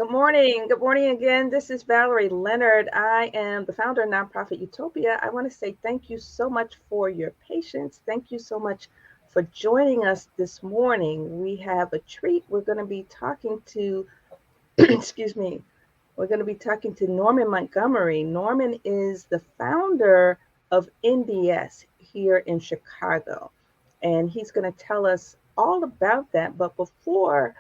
Good morning. Good morning again. This is Valerie Leonard. I am the founder of Nonprofit Utopia. I want to say thank you so much for your patience. Thank you so much for joining us this morning. We have a treat. We're going to be talking to, excuse me, we're going to be talking to Norman Montgomery. Norman is the founder of NDS here in Chicago, and he's going to tell us all about that. But before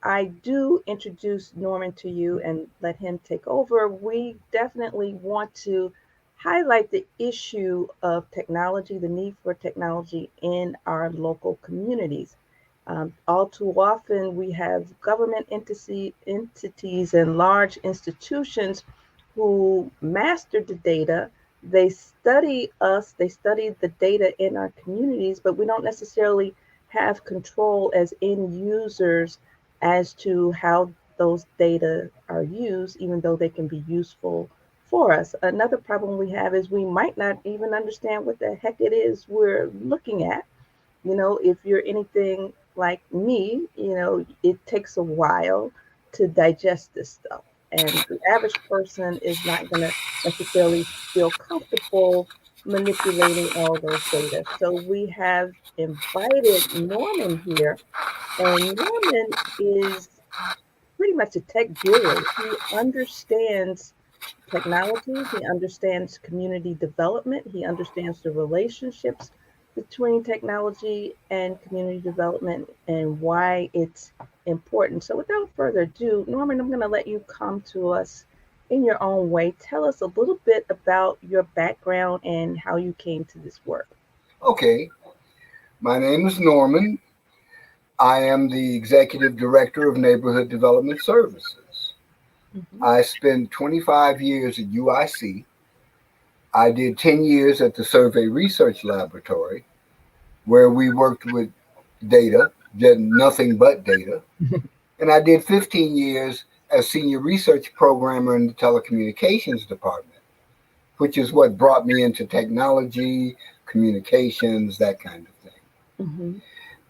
I do introduce Norman to you and let him take over, we definitely want to highlight the issue of technology, the need for technology in our local communities. All too often, we have government entities and large institutions who master the data. They study us, they study the data in our communities, but we don't necessarily have control as end users as to how those data are used, even though they can be useful for us. Another problem we have is we might not even understand what the heck it is we're looking at. If you're anything like me, it takes a while to digest this stuff. And the average person is not going to necessarily feel comfortable manipulating all those data. So we have invited Norman here, and Norman is pretty much a tech guru. He understands technology, he understands community development, he understands the relationships between technology and community development and why it's important. So, without further ado, Norman, I'm going to let you come to us in your own way. Tell us a little bit about your background and how you came to this work. Okay, my name is Norman. I am the Executive Director of Neighborhood Development Services. Mhm. I spent 25 years at UIC. I did 10 years at the Survey Research Laboratory, where we worked with data, did nothing but data. And I did 15 years as Senior Research Programmer in the Telecommunications Department, which is what brought me into technology, communications, that kind of thing. Mhm.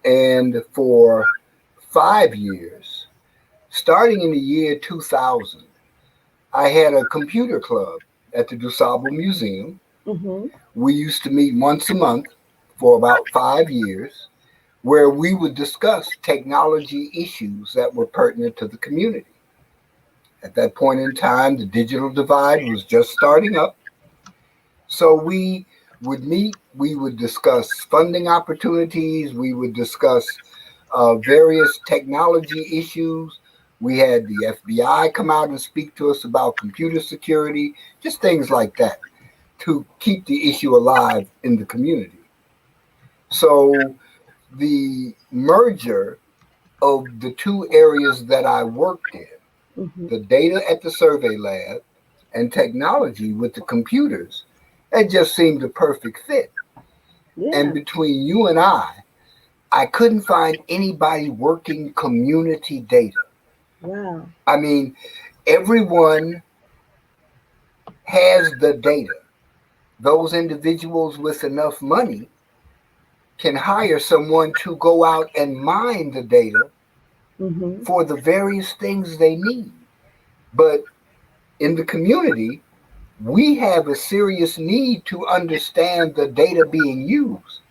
And for 5 years, starting in the year 2000, I had a computer club at the DuSable Museum. Mhm. We used to meet once a month for about 5 years, where we would discuss technology issues that were pertinent to the community. At that point in time, the digital divide was just starting up. So we would meet, we would discuss funding opportunities, we would discuss various technology issues. We had the FBI come out and speak to us about computer security, just things like that to keep the issue alive in the community. So the merger of the two areas that I worked in, Mhm. the data at the survey lab and technology with the computers, it just seemed a perfect fit. And Yeah. between you and I couldn't find anybody working community data. Wow. I mean, everyone has the data. Those individuals with enough money can hire someone to go out and mine the data Mhm. for the various things they need. But in the community, we have a serious need to understand the data being used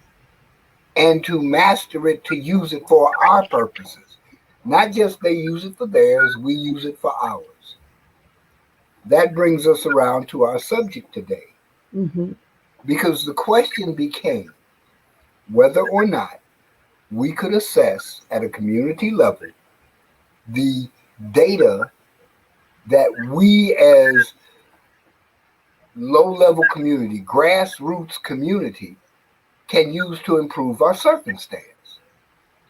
and to master it to use it for our purposes. Not just they use it for theirs, we use it for ours. That brings us around to our subject today Mhm. because the question became whether or not we could assess at a community level the data that we as low level community, grassroots community, can use to improve our circumstance.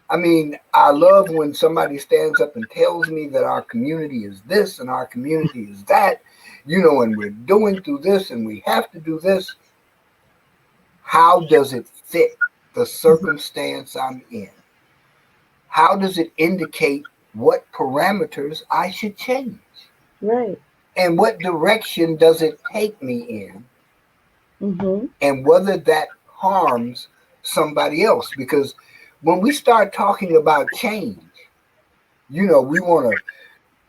I mean, I love when somebody stands up and tells me that our community is this and our community is that, and we're doing through this and we have to do this. How does it fit the circumstance I'm in? How does it indicate what parameters I should change? Right. And what direction does it take me in? Mhm. And whether that harms somebody else? Because when we start talking about change, we want to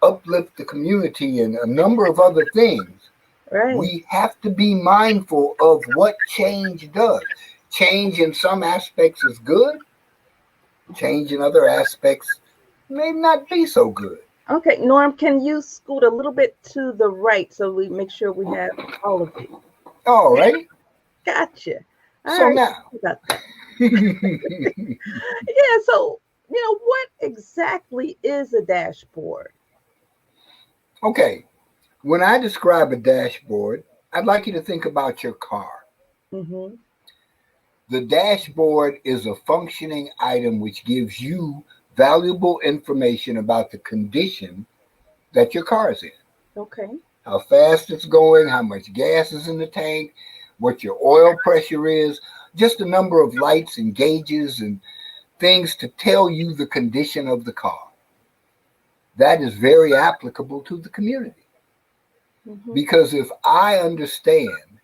uplift the community and a number of other things, Right. we have to be mindful of what change does. Change in some aspects is good, change in other aspects may not be so good. Okay, Norm, can you scoot a little bit to the right so we make sure we have all of you? All right. Gotcha. All So right. now, Sorry about that. Yeah, so, what exactly is a dashboard? okay, when I describe a dashboard, I'd like you to think about your car. Mm-hmm. The dashboard is a functioning item which gives you valuable information about the condition that your car is in. Okay. How fast it's going, how much gas is in the tank, what your oil pressure is, just a number of lights and gauges and things to tell you the condition of the car. That is very applicable to the community Mm-hmm. because if I understand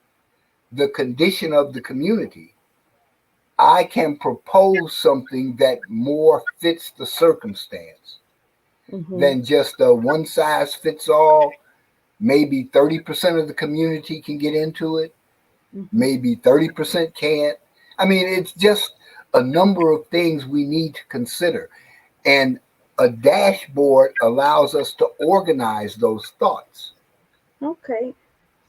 the condition of the community, I can propose something that more fits the circumstance Mm-hmm. than just a one size fits all. Maybe 30% of the community can get into it, Mm-hmm. maybe 30% can't. I mean, it's just a number of things we need to consider. And a dashboard allows us to organize those thoughts. Okay.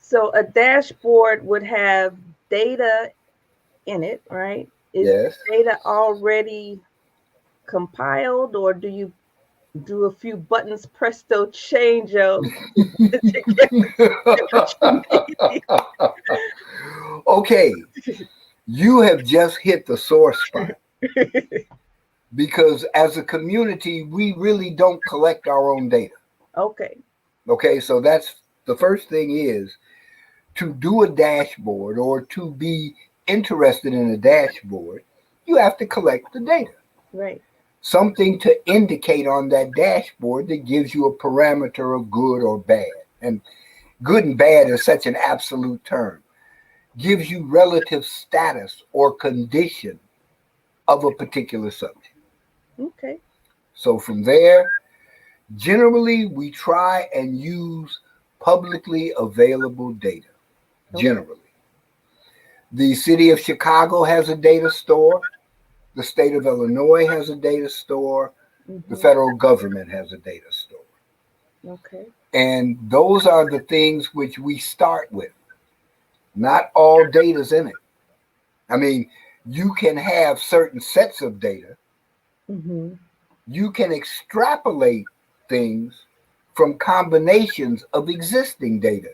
So a dashboard would have data in it, right? Is Yes. the data already compiled, or do you do a few buttons, presto, change to get what you need? Okay, you have just hit the sore spot because as a community, we really don't collect our own data. Okay. Okay, so that's the first thing is to do a dashboard or to be interested in a dashboard, you have to collect the data. Right. Something to indicate on that dashboard that gives you a parameter of good or bad. And good and bad is such an absolute term. Gives you relative status or condition of a particular subject. Okay. So from there, generally we try and use publicly available data. Okay. Generally. The city of Chicago has a data store. The state of Illinois has a data store. The Mm-hmm. federal government has a data store. Okay. And those are the things which we start with. Not all data's in it. I mean, you can have certain sets of data. Mm-hmm. You can extrapolate things from combinations of existing data.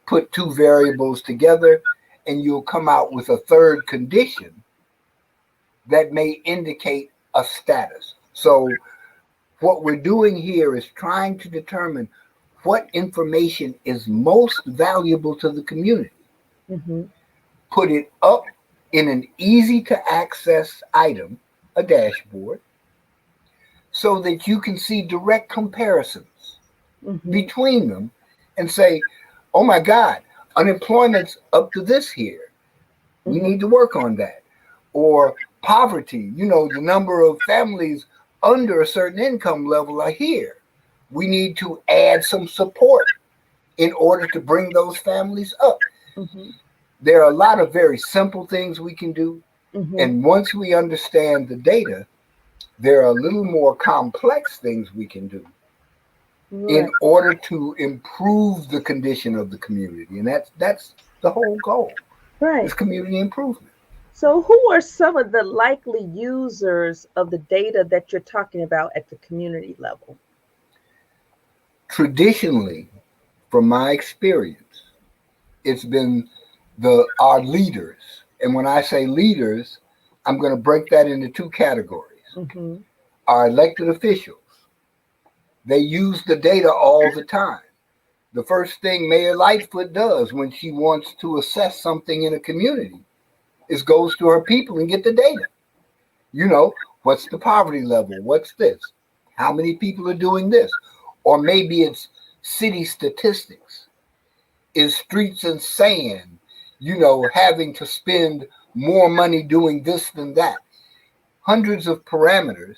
Put two variables together, and you'll come out with a third condition that may indicate a status. So, what we're doing here is trying to determine what information is most valuable to the community, Mm-hmm. put it up in an easy to access item, a dashboard, so that you can see direct comparisons Mm-hmm. between them and say, oh my God, unemployment's up to this here. We Mm-hmm. need to work on that. Or poverty, the number of families under a certain income level are here. We need to add some support in order to bring those families up. Mm-hmm. There are a lot of very simple things we can do. Mm-hmm. And once we understand the data, there are a little more complex things we can do in Right. order to improve the condition of the community. And that's the whole goal is Right. community improvement. So who are some of the likely users of the data that you're talking about at the community level? Traditionally, from my experience, it's been the our leaders. And when I say leaders, I'm going to break that into two categories. Mm-hmm. Our elected officials, they use the data all the time. The first thing Mayor Lightfoot does when she wants to assess something in a community is goes to her people and get the data. You know, what's the poverty level? What's this? How many people are doing this? Or maybe it's city statistics. Is streets and sand, having to spend more money doing this than that? Hundreds of parameters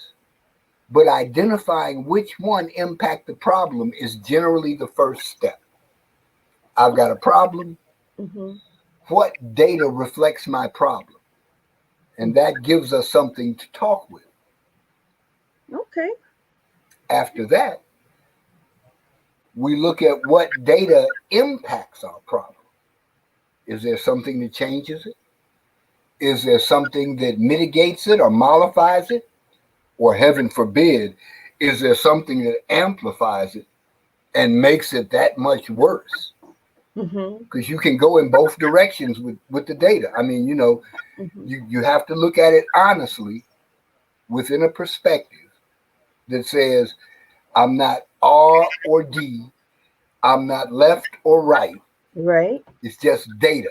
but identifying which one impact the problem is generally the first step. I've got a problem. Mm-hmm. What data reflects my problem? And that gives us something to talk with. Okay. After that, we look at what data impacts our problem. Is there something that changes it? Is there something that mitigates it or mollifies it? Or heaven forbid, is there something that amplifies it and makes it that much worse? Mm-hmm. Because you can go in both directions with the data. I mean, Mm-hmm. you have to look at it honestly within a perspective that says, I'm not R or D, I'm not left or right. Right. It's just data.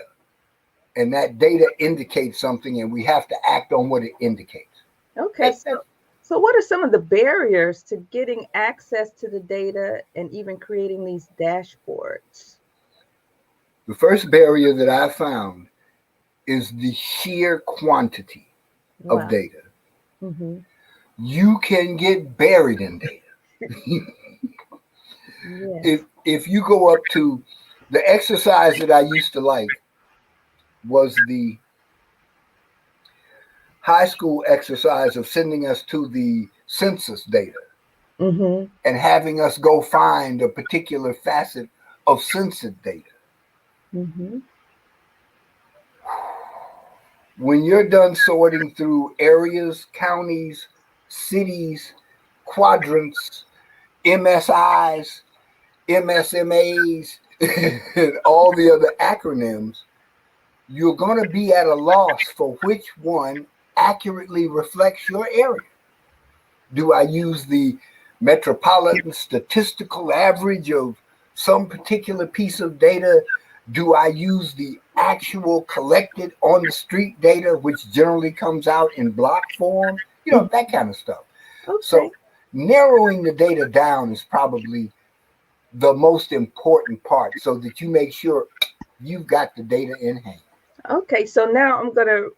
And that data indicates something, and we have to act on what it indicates. Okay. That, So, so what are some of the barriers to getting access to the data and even creating these dashboards? the first barrier that I found is the sheer quantity of Wow. data. Mm-hmm. You can get buried in data. if Yes. if you go up to the exercise that I used to like was the high school exercise of sending us to the census data Mm-hmm. and having us go find a particular facet of census data. Mm-hmm. When you're done sorting through areas, counties, cities, quadrants, MSIs, MSMAs, and all the other acronyms, you're going to be at a loss for which one accurately reflects your area. Do I use the metropolitan statistical average of some particular piece of data? Do I use the actual collected on the street data, which generally comes out in block form? That kind of stuff. Okay. So, narrowing the data down is probably the most important part so that you make sure you've got the data in hand. Okay. So now I'm gonna,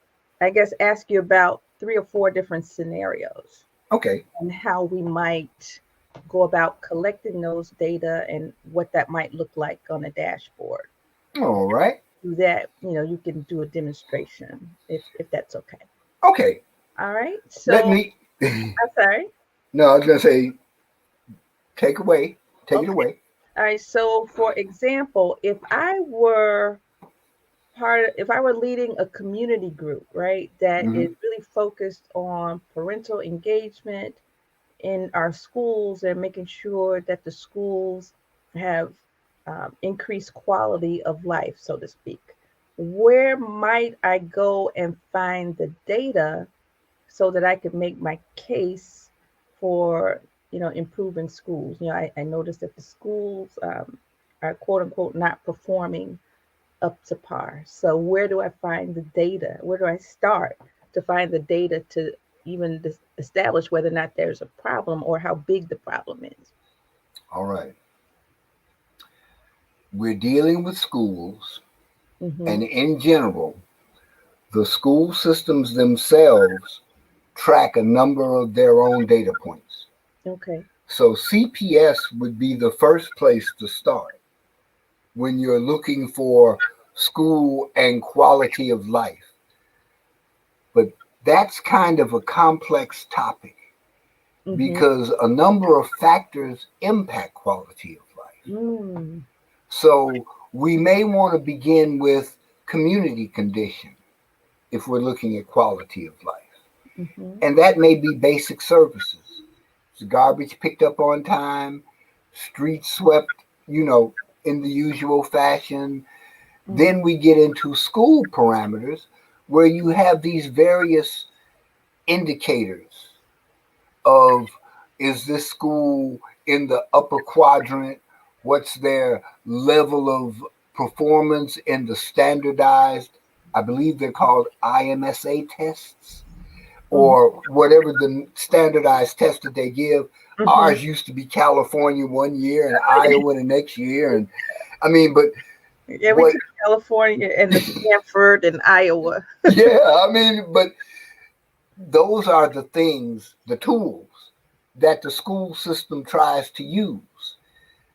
I guess, ask you about three or four different scenarios Okay. and how we might go about collecting those data and what that might look like on a dashboard. All right. Do that, you can do a demonstration if that's okay. Okay. All right. Let So me. I'm sorry. No, I was going to say, take away. Take it Okay. away. All right. So for example, if I were leading a community group, right, that Hmm. is really focused on parental engagement in our schools and making sure that the schools have increased quality of life, so to speak. Where might I go and find the data so that I could make my case for improving schools? I noticed that the schools are quote unquote not performing up to par. So where do I find the data? Where do I start to find the data to even establish whether or not there's a problem or how big the problem is? All right. We're dealing with schools, Mm-hmm. and in general, the school systems themselves track a number of their own data points. Okay. So CPS would be the first place to start when you're looking for school and quality of life. But that's kind of a complex topic Mm-hmm. because a number of factors impact quality of life. Mm. So we may want to begin with community condition if we're looking at quality of life. Mm-hmm. And that may be basic services. Is garbage picked up on time, streets swept, in the usual fashion. Mm. Then we get into school parameters where you have these various indicators of, is this school in the upper quadrant? What's their level of performance in the standardized, I believe they're called IMSA tests, Mm-hmm. or whatever the standardized test that they give. Mm-hmm. Ours used to be California one year and Iowa the next year. And I mean, but Yeah, we what, took California and the Stanford and Iowa. yeah, I mean, but those are the things, the tools that the school system tries to use.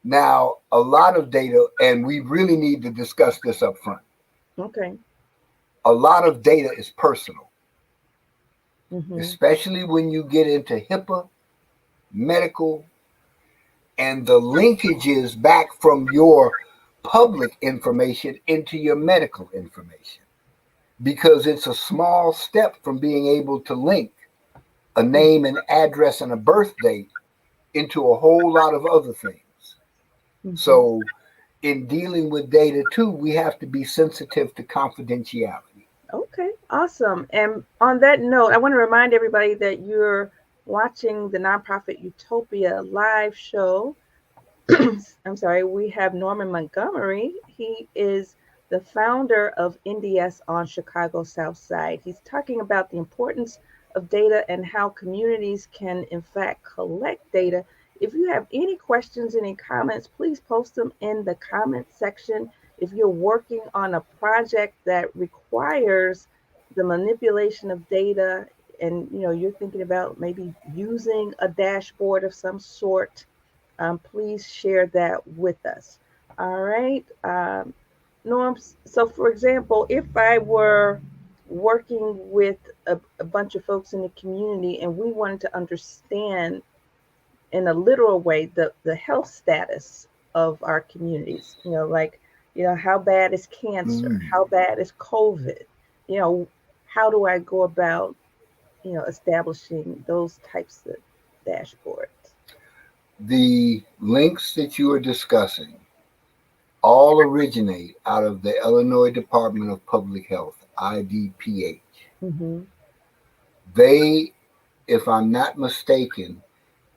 Now, a lot of data, and we really need to discuss this up front. Okay. A lot of data is personal, Mm-hmm. especially when you get into HIPAA, medical, and the linkages back from your public information into your medical information. Because it's a small step from being able to link a name, an address, and a birth date into a whole lot of other things. Mm-hmm. So, in dealing with data too, we have to be sensitive to confidentiality. Okay, awesome. And on that note, I want to remind everybody that you're watching the Nonprofit Utopia live show. I'm sorry, we have Norman Montgomery. He is the founder of NDS on Chicago South Side. He's talking about the importance of data and how communities can, in fact, collect data. If you have any questions, any comments, please post them in the comment section. If you're working on a project that requires the manipulation of data and you're thinking about maybe using a dashboard of some sort, please share that with us. All right. Norm, so for example, if I were working with a bunch of folks in the community and we wanted to understand in a literal way the health status of our communities, like, how bad is cancer? How bad is COVID? You know, how do I go about, establishing those types of dashboards? The links that you are discussing all originate out of the Illinois Department of Public Health, IDPH. Mm-hmm. They, if I'm not mistaken,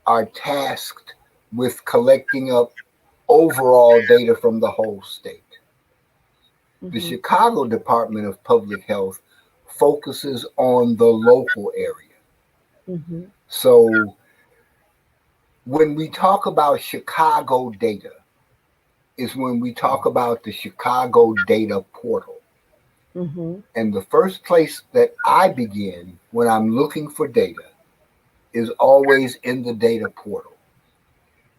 are tasked with collecting up overall data from the whole state. The Mm-hmm. Chicago Department of Public Health focuses on the local area. Mm-hmm. So when we talk about Chicago data, is when we talk about the Chicago Data Portal. Mm-hmm. And the first place that I begin when I'm looking for data is always in the data portal.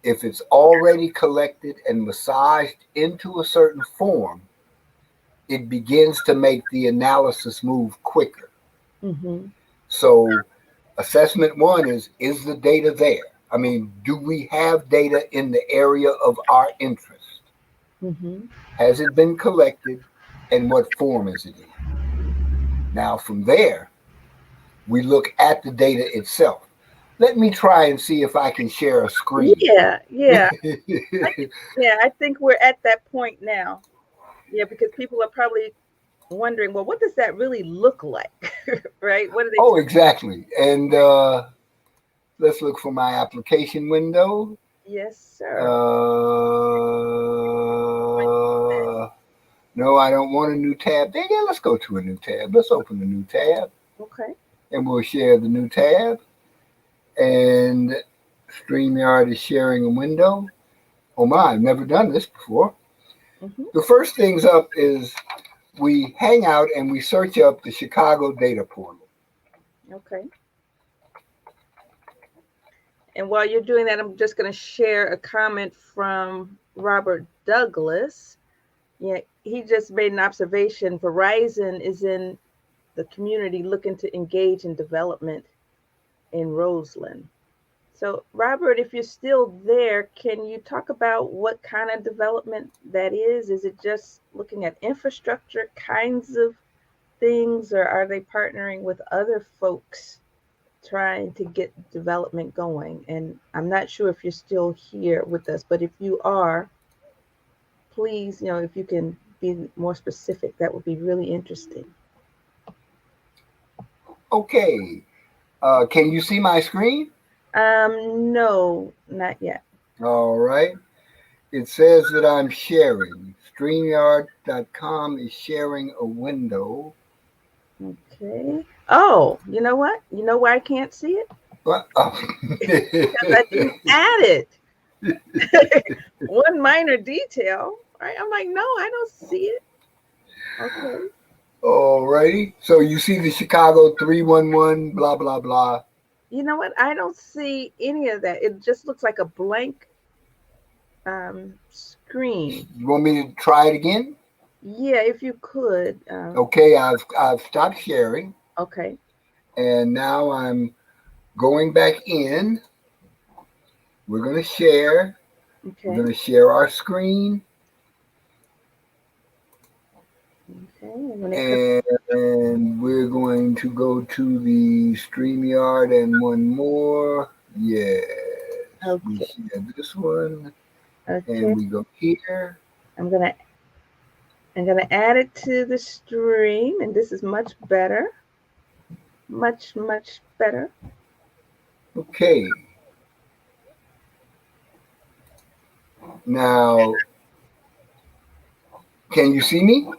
If it's already collected and massaged into a certain form, it begins to make the analysis move quicker. Mm-hmm. So, assessment one is the data there? I mean, do we have data in the area of our interest? Mm-hmm. Has it been collected and what form is it in? Now, from there, we look at the data itself. Let me try and see if I can share a screen. Yeah, yeah, yeah. I think we're at that point now. Yeah, because people are probably wondering, well, what does that really look like, right? What are they? Oh, exactly. And let's look for my application window. Yes, sir. No, I don't want a new tab. Dang it, let's go to a new tab. Let's open a new tab Okay. and we'll share the new tab. And StreamYard is sharing a window. Oh my, I've never done this before. Mm-hmm. The first things up is we hang out and we search up the Chicago Data Portal. Okay. And while you're doing that, I'm just going to share a comment from Robert Douglas. Yeah, he just made an observation. Verizon is in the community looking to engage in development in Roseland. So, Robert, if you're still there, can you talk about what kind of development that is? Is it just looking at infrastructure kinds of things, or are they partnering with other folks trying to get development going? And I'm not sure if you're still here with us, but if you are, please, if you can be more specific, that would be really interesting. Okay. Can you see my screen? No, not yet. All right. It says that I'm sharing. StreamYard.com is sharing a window. Okay. Oh, you know what? You know why I can't see it? What? Oh. Because I didn't add it. One minor detail, right? I'm like, no, I don't see it. Okay. All righty. So you see the Chicago 311, blah, blah, blah. You know what? I don't see any of that. It just looks like a blank screen. You want me to try it again? Yeah, if you could. Okay, I've stopped sharing, Okay. and now I'm going back in. We're going to share. We're Okay. going to share our screen, Okay. And when it comes, and we're going to go to the StreamYard and one more. Yes, we okay. share this one, Okay. and we go here. I'm gonna I'm gonna add it to the stream, and this is much better. Much better. Okay, now can you see me?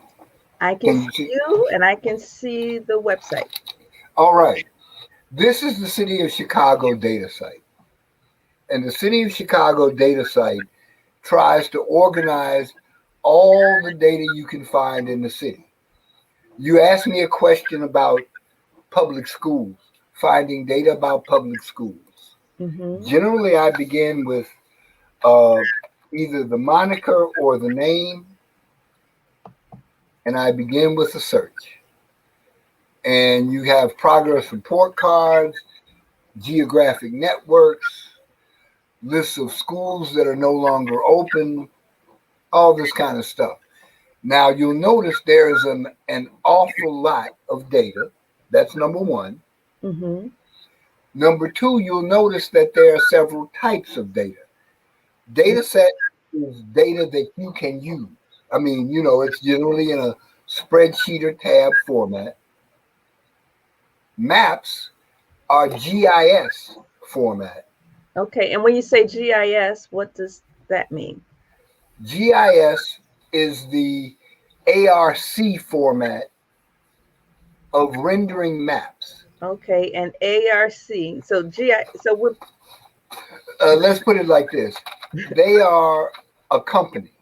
I can Can see you see? you, and I can see the website. All right. This is the City of Chicago data site. And the City of Chicago data site tries to organize all the data you can find in the city. You asked me a question about public schools, finding data about public schools. Mm-hmm. Generally, I begin with uh, either the moniker or the name, and I begin with a search. And you have progress report cards, geographic networks, lists of schools that are no longer open, all this kind of stuff. Now you'll notice there is an awful lot of data. That's number one. Mm-hmm. Number two, you'll notice that there are several types of data. Data set is data that you can use. I mean, it's generally in a spreadsheet or tab format. Maps are GIS format. Okay. And when you say GIS, what does that mean? GIS is the ARC format of rendering maps. Okay. And ARC. So GI. So what? Let's put it like this: they are a company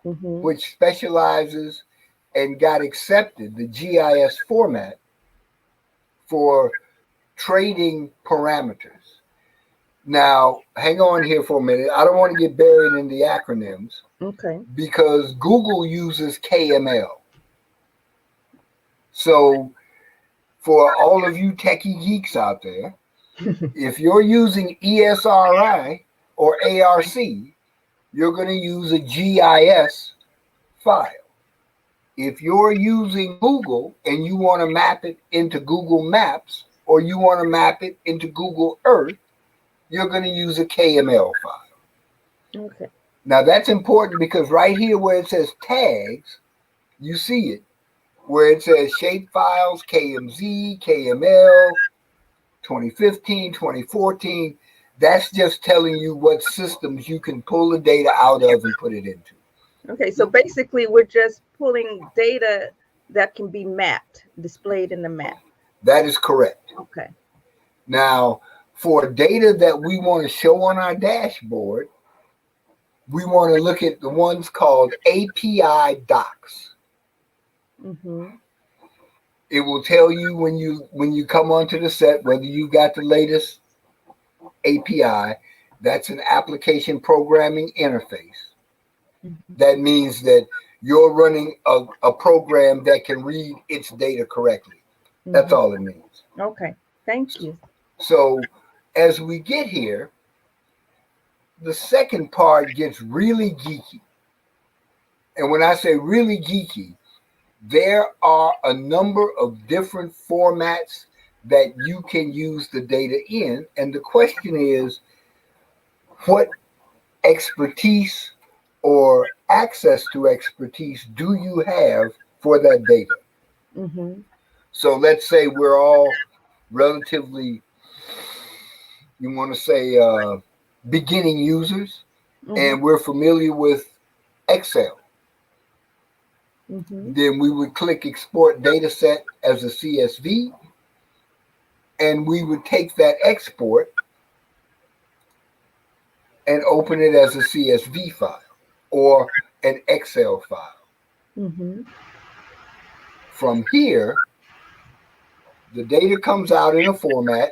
Mm-hmm. which specializes and got accepted the GIS format for trading parameters. Now, hang on here for a minute. I don't want to get buried in the acronyms Okay. because Google uses KML. So, for all of you techie geeks out there, if you're using ESRI or ARC, you're going to use a GIS file. If you're using Google and you want to map it into Google Maps or you want to map it into Google Earth, you're going to use a KML file. Okay. Now that's important because right here where it says tags, you see it, where it says shape files, KMZ, KML, 2015, 2014. That's just telling you what systems you can pull the data out of and put it into. Okay. So basically, we're just pulling data that can be mapped, displayed in the map. That is correct. Okay. Now, for data that we want to show on our dashboard, we want to look at the ones called API docs. Mm-hmm. It will tell you when you come onto the set whether you got the latest API. That's an application programming interface. Mm-hmm. That means that you're running a program that can read its data correctly. That's Mm-hmm. all it means. Okay. Thank you. So as we get here, the second part gets really geeky. And when I say really geeky, there are a number of different formats that you can use the data in. And the question is, what expertise or access to expertise do you have for that data? Mm-hmm. So let's say we're all relatively, you want to say, beginning users, Mm-hmm. and we're familiar with Excel. Mm-hmm. Then we would click export data set as a CSV, and we would take that export and open it as a CSV file or an Excel file. Mm-hmm. From here, the data comes out in a format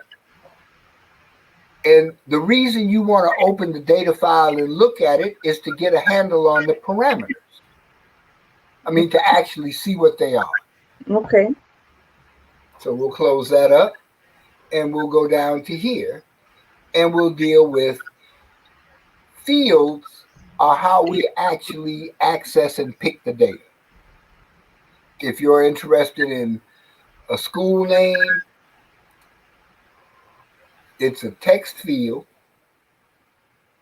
And the reason you want to open the data file and look at it is to get a handle on the parameters. I mean, to actually see what they are. Okay. So we'll close that up and we'll go down to here and we'll deal with fields are how we actually access and pick the data. If you're interested in a school name, it's a text field,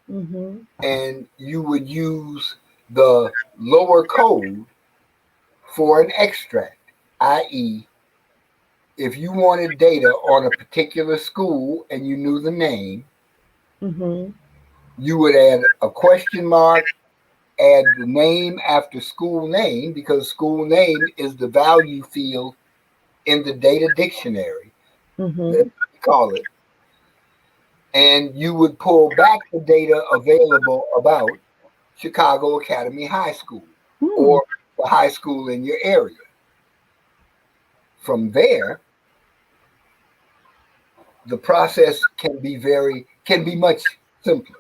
and you would use the lower code for an extract, i.e., if you wanted data on a particular school and you knew the name, you would add a question mark, add the name after school name, because school name is the value field in the data dictionary, that we call it. And you would pull back the data available about Chicago Academy High School or the high school in your area. From there, the process can be much simpler.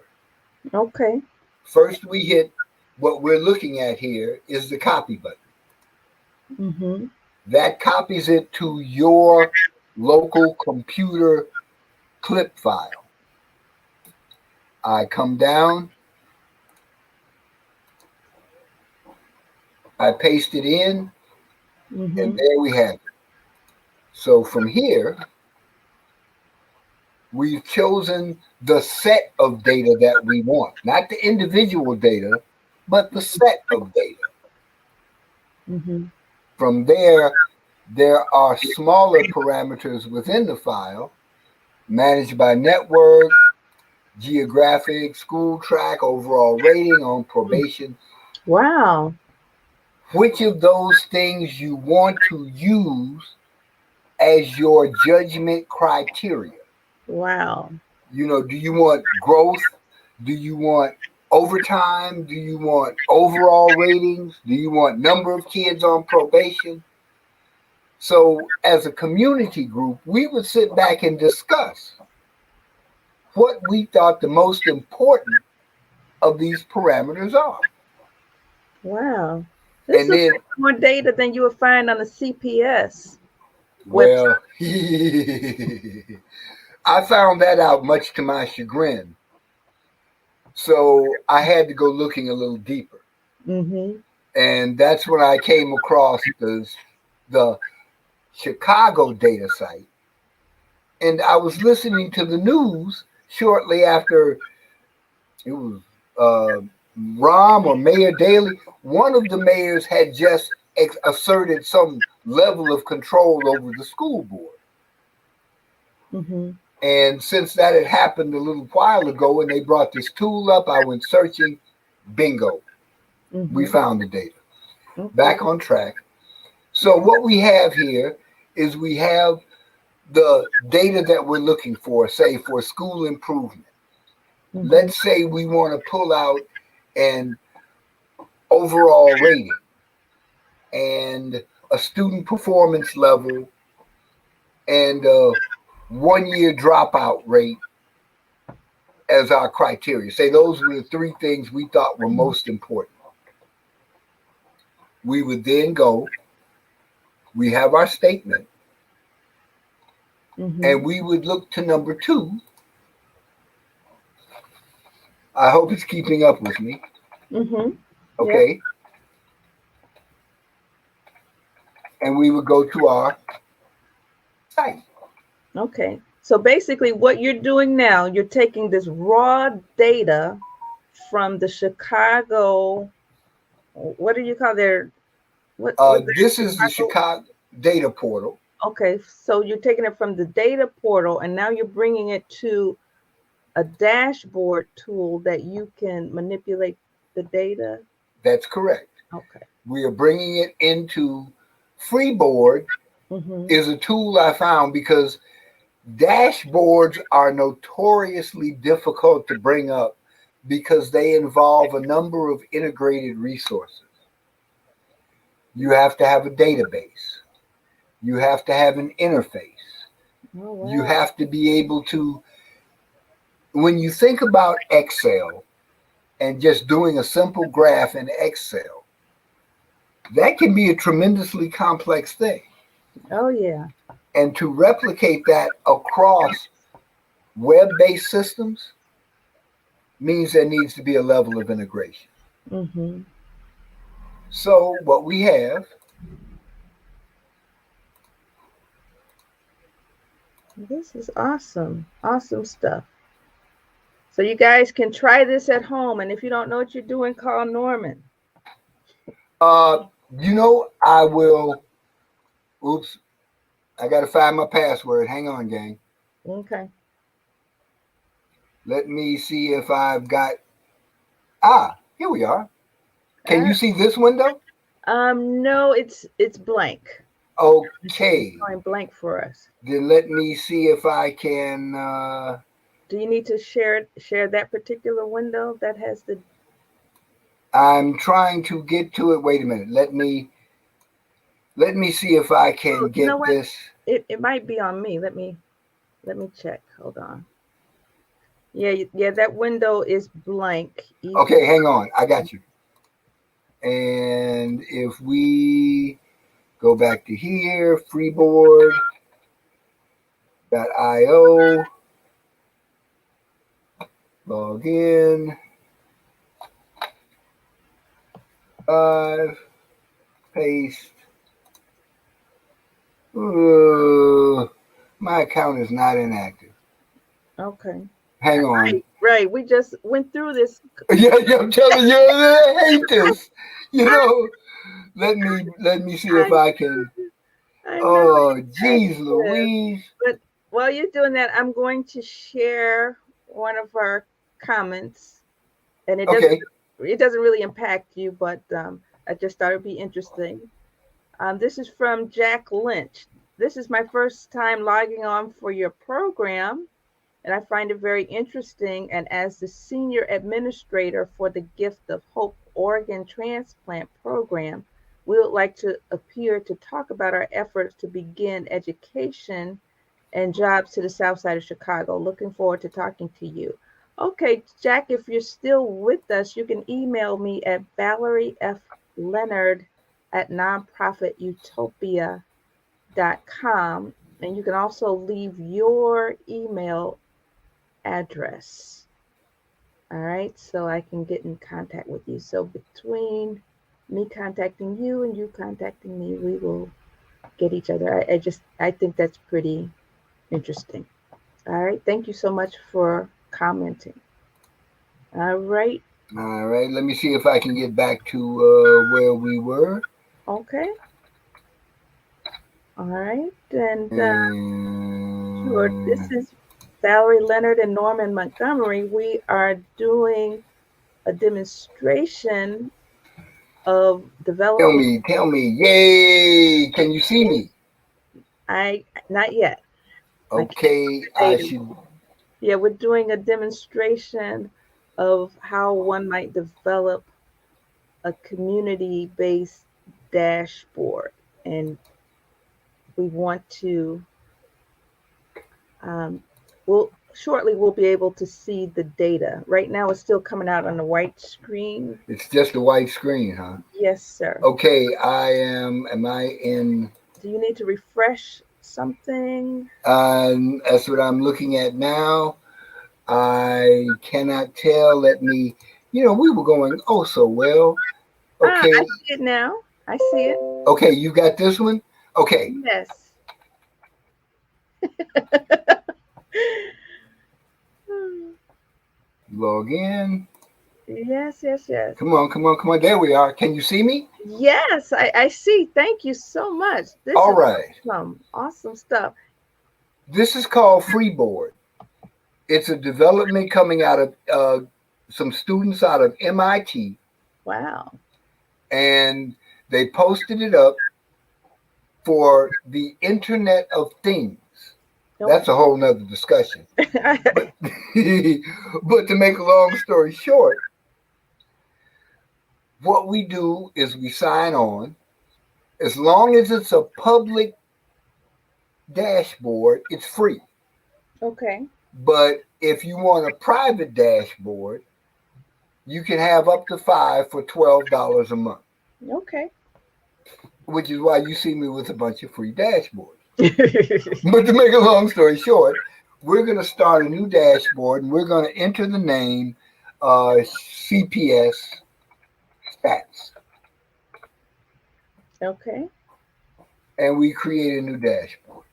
Okay. First, we hit what we're looking at here is the copy button. That copies it to your local computer clip file. I come down, I paste it in, and there we have it. So from here, we've chosen the set of data that we want, not the individual data, but the set of data. From there are smaller parameters within the file, managed by network, geographic, school track, overall rating, on probation. Wow. Which of those things you want to use as your judgment criteria? Wow. You know, do you want growth? Do you want overtime? Do you want overall ratings? Do you want number of kids on probation? So as a community group, we would sit back and discuss what we thought the most important of these parameters are. Wow. This And then, more data than you would find on a CPS. well, I found that out much to my chagrin. So I had to go looking a little deeper. And that's when I came across the Chicago data site. And I was listening to the news shortly after it was Rahm or Mayor Daley. One of the mayors had just asserted some level of control over the school board. And since that had happened a little while ago and they brought this tool up, I went searching, bingo, we found the data. Back on track. So what we have here is we have the data that we're looking for, say for school improvement. Let's say we want to pull out an overall rating and a student performance level and a 1 year dropout rate as our criteria. Say those were the three things we thought were most important. We would then go, we have our statement, and we would look to number 2. I hope it's keeping up with me. Okay. Yep. And we would go to our site. Okay. So basically what you're doing now, you're taking this raw data from the Chicago, what do you call their, this is the Chicago data portal. Okay. So you're taking it from the data portal and now you're bringing it to a dashboard tool that you can manipulate the data? That's correct. Okay. We are bringing it into Freeboard. Is a tool I found because dashboards are notoriously difficult to bring up because they involve a number of integrated resources. You have to have a database. You have to have an interface. Oh, wow. You have to be able to when you think about Excel and just doing a simple graph in Excel, that can be a tremendously complex thing. Oh, yeah. And to replicate that across web-based systems means there needs to be a level of integration. Mm-hmm. So what we have, This is awesome. Awesome stuff. So you guys can try this at home. And if you don't know what you're doing, call Norman. I will, oops, I got to find my password. Hang on, gang. Okay. Let me see if I've got, here we are. Can you see this window? No, it's blank. Okay. It's going blank for us. Then let me see if I can. Do you need to share that particular window that has the? I'm trying to get to it. Wait a minute. Let me see if I can get this. It might be on me. Let me check. Hold on. Yeah, that window is blank. Okay, hang on. I got you. And if we go back to here, freeboard.io, log in, 5, paste. My account is not inactive. Okay. Hang on. Right. We just went through this. Yeah, I'm telling you, I hate this. Let me see if I can. Oh, geez, Louise. But while you're doing that, I'm going to share one of our comments, and it doesn't really impact you, but I just thought it'd be interesting. This is from Jack Lynch. This is my first time logging on for your program, and I find it very interesting. And as the senior administrator for the Gift of Hope Organ Transplant Program, we would like to appear to talk about our efforts to begin education and jobs to the south side of Chicago. Looking forward to talking to you. Okay, Jack, if you're still with us, you can email me at ValerieFLeonard@nonprofitutopia.com, and you can also leave your email address. All right, so I can get in contact with you. So between me contacting you and you contacting me, we will get each other. I think that's pretty interesting. All right, thank you so much for commenting. All right. All right, let me see if I can get back to where we were. Okay. All right, and sure, this is Valerie Leonard and Norman Montgomery. We are doing a demonstration of developing. Tell me, yay! Can you see me? Not yet. Okay, I should. Yeah, we're doing a demonstration of how one might develop a community-based dashboard, and we want to. We'll be able to see the data. Right now, it's still coming out on the white screen. It's just a white screen, huh? Yes, sir. Okay, am I in? Do you need to refresh something? That's what I'm looking at now. I cannot tell. Let me. We were going so well. Okay. I see it now. I see it. Okay, you got this one? Okay. Yes. Log in. Yes. Come on. There we are. Can you see me? Yes, I see. Thank you so much. This All is right. Awesome stuff. This is called Freeboard. It's a development coming out of some students out of MIT. Wow. And they posted it up for the Internet of Things. Okay. That's a whole nother discussion. but to make a long story short, what we do is we sign on. As long as it's a public dashboard, it's free. Okay. But If you want a private dashboard, you can have up to 5 for $12 a month, Okay. which is why you see me with a bunch of free dashboards. But to make a long story short, we're going to start a new dashboard and we're going to enter the name CPS stats. Okay. And we create a new dashboard.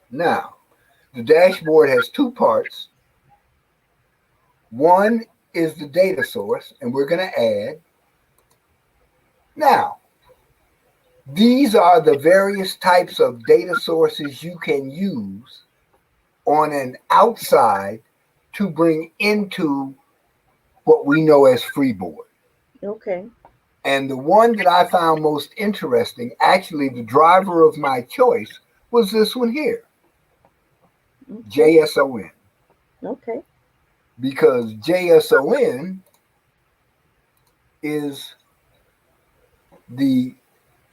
Now, the dashboard has two parts. One is the data source, and we're going to add. Now, these are the various types of data sources you can use on an outside to bring into what we know as Freeboard. Okay. And the one that I found most interesting, actually the driver of my choice, was this one here, JSON. Okay. Because JSON is the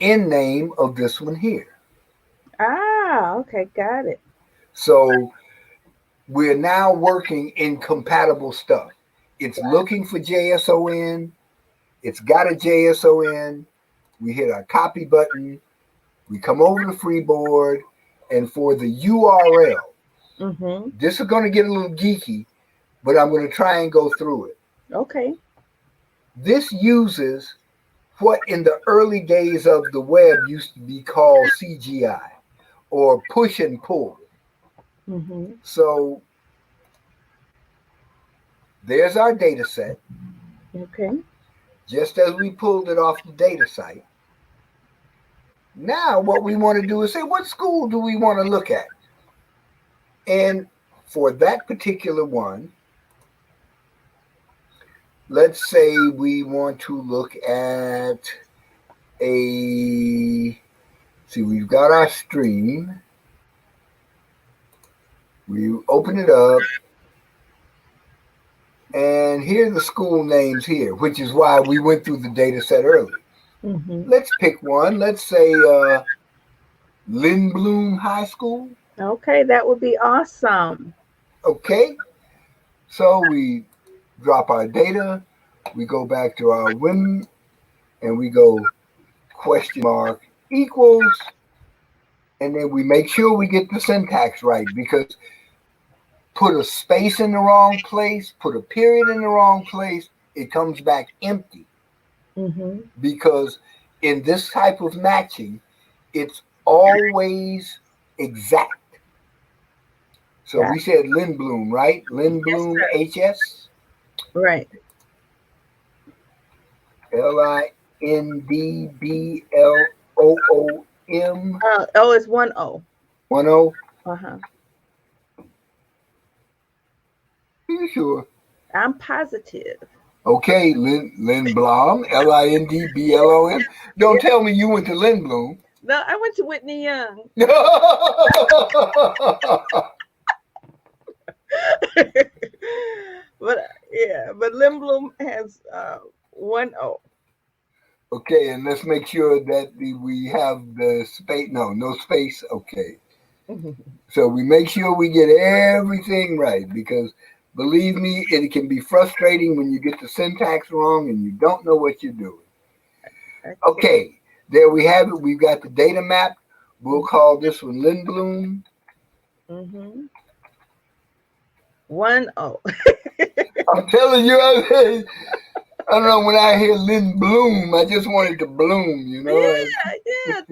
end name of this one here. Ah, okay, got it. So we're now working in compatible stuff. It's looking for JSON. It's got a JSON. We hit our copy button. We come over to Freeboard. And for the URL, this is going to get a little geeky, but I'm going to try and go through it. Okay. This uses what in the early days of the web used to be called CGI or push and pull. So there's our data set. Okay. Just as we pulled it off the data site. Now what we want to do is say, what school do we want to look at? And for that particular one, let's say we want to look at see, we've got our stream. We open it up. And here are the school names here, which is why we went through the data set earlier. Let's pick one. Let's say LINBLOOM High School. Okay, that would be awesome. Okay. So we drop our data. We go back to our WIM and we go question mark equals. And then we make sure we get the syntax right, because put a space in the wrong place, put a period in the wrong place, it comes back empty. Because in this type of matching, it's always exact. So we said LINBLOOM, right? LINBLOOM HS? Right. LINDBLOOM. Oh, it's 1-0. 1-0? Uh-huh. Are you sure? I'm positive. Okay, LINBLOOM, LINDBLOOM. Don't tell me you went to LINBLOOM. No, I went to Whitney Young. but LINBLOOM has 1-0. Okay, and let's make sure that we have the space. No space. Okay. So we make sure we get everything right, because believe me, it can be frustrating when you get the syntax wrong and you don't know what you're doing. Okay, there we have it. We've got the data map. We'll call this one LINBLOOM. 1-0. I'm telling you, I don't know, when I hear LINBLOOM, I just want it to bloom, you know? Yeah.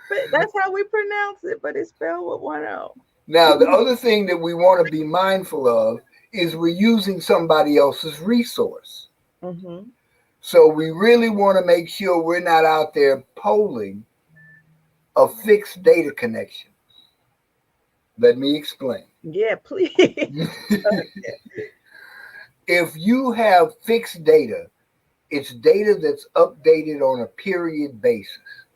But that's how we pronounce it, but it's spelled with 1-0. Now, the other thing that we want to be mindful of is we're using somebody else's resource. So we really want to make sure we're not out there polling a fixed data connection. Let me explain. Yeah, please. If you have fixed data, it's data that's updated on a period basis.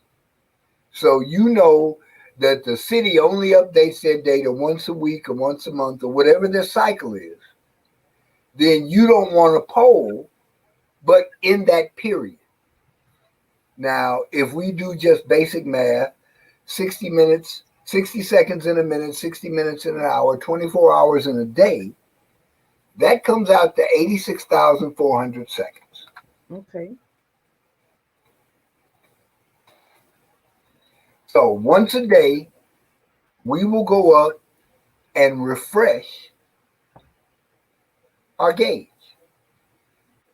So you know that the city only updates their data once a week or once a month or whatever their cycle is. Then you don't want to poll, but in that period. Now, if we do just basic math, 60 minutes 60 seconds in a minute, 60 minutes in an hour, 24 hours in a day, that comes out to 86,400 seconds. Okay. So once a day, we will go up and refresh our gauge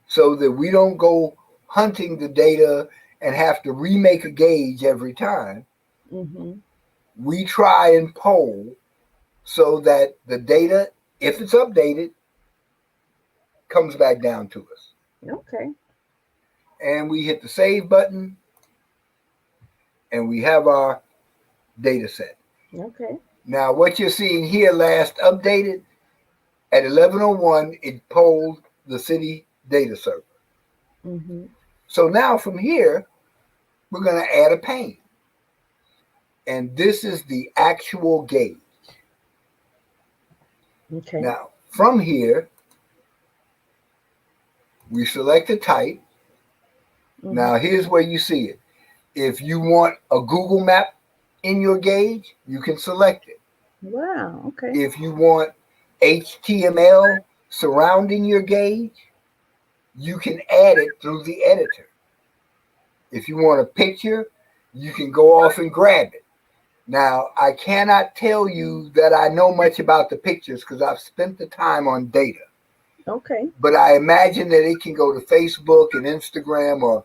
so that we don't go hunting the data and have to remake a gauge every time. Mm-hmm. We try and poll so that the data, if it's updated, comes back down to us. Okay. And we hit the save button and we have our data set. Okay. Now, what you're seeing here last updated at 11:01, it polled the city data server. Mm-hmm. So now from here, we're going to add a pane. And this is the actual gauge. Okay. Now, from here, we select a type. Mm-hmm. Now, here's where you see it. If you want a Google map in your gauge, you can select it. Wow. Okay. If you want HTML surrounding your gauge, you can add it through the editor. If you want a picture, you can go off and grab it. Now, I cannot tell you that I know much about the pictures because I've spent the time on data. Okay. But I imagine that it can go to Facebook and Instagram or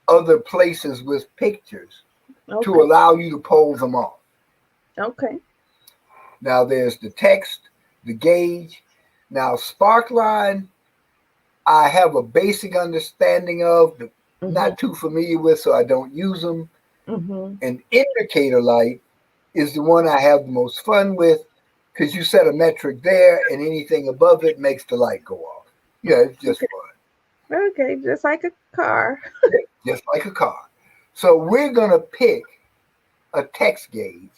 other places with pictures to Okay. allow you to pull them off. Okay. Now, there's the text, the gauge. Now, Sparkline, I have a basic understanding of, but Mm-hmm. not too familiar with, so I don't use them. Mm-hmm. An indicator light is the one I have the most fun with because you set a metric there and anything above it makes the light go off. Yeah, it's just Okay. fun. Okay. Just like a car. Just like a car. So we're going to pick a text gauge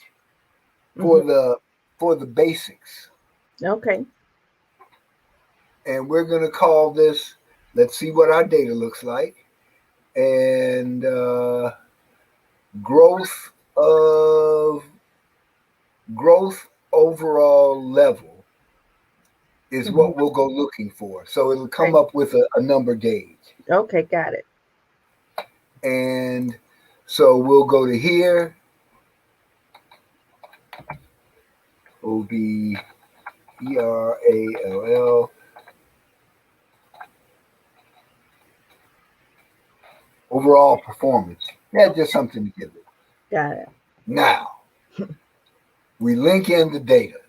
Mm-hmm. for the basics. Okay. And we're going to call this, let's see what our data looks like. And growth of growth overall level is Mm-hmm. what we'll go looking for. So it'll come Okay. up with a number gauge. Okay. Got it. And so we'll go to here. OBERALL. Overall performance. Yeah, just something to give it. Got it. Now, we link in the data.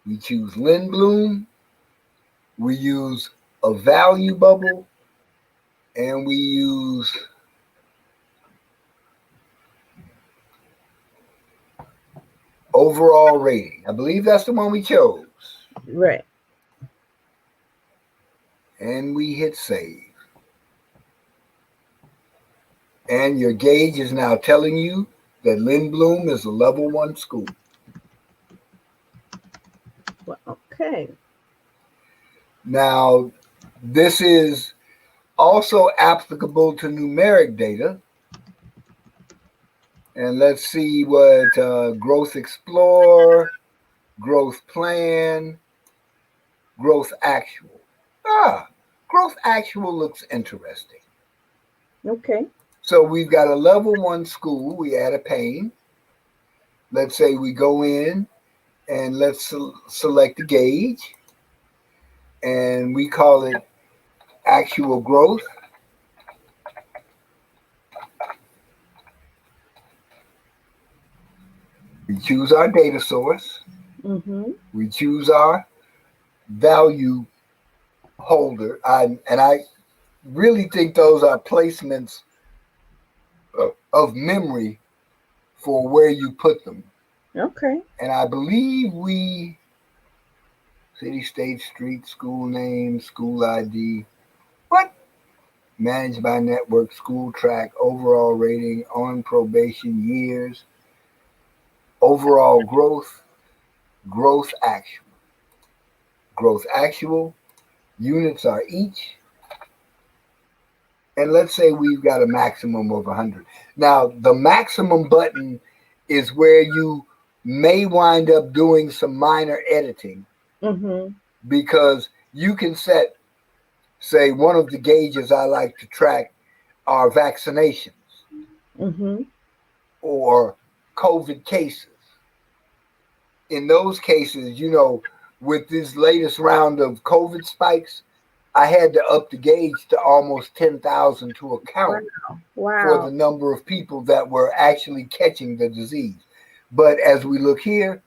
We choose LINBLOOM. We use a value bubble. And we use overall rating. I believe that's the one we chose. Right. And we hit save. And your gauge is now telling you that LINBLOOM is a level 1 school. Well, okay. Now, this is also applicable to numeric data. And let's see what growth explore, growth plan, growth actual. Growth actual looks interesting. Okay. So we've got a level 1 school. We add a pane. Let's say we go in and let's select the gauge. And we call it actual growth. We choose our data source. Mm-hmm. We choose our value holder. And I really think those are placements of memory for where you put them. Okay. And I believe we city, state, street, school name, school ID. What? Managed by network, school track, overall rating, on probation, years, overall growth, growth actual. Growth actual, units are each. And let's say we've got a maximum of 100. Now, the maximum button is where you may wind up doing some minor editing Mm-hmm. because you can set, say, one of the gauges I like to track are vaccinations Mm-hmm. or COVID cases. In those cases, with this latest round of COVID spikes, I had to up the gauge to almost 10,000 to Wow. account for Wow. the number of people that were actually catching the disease. But as we look here,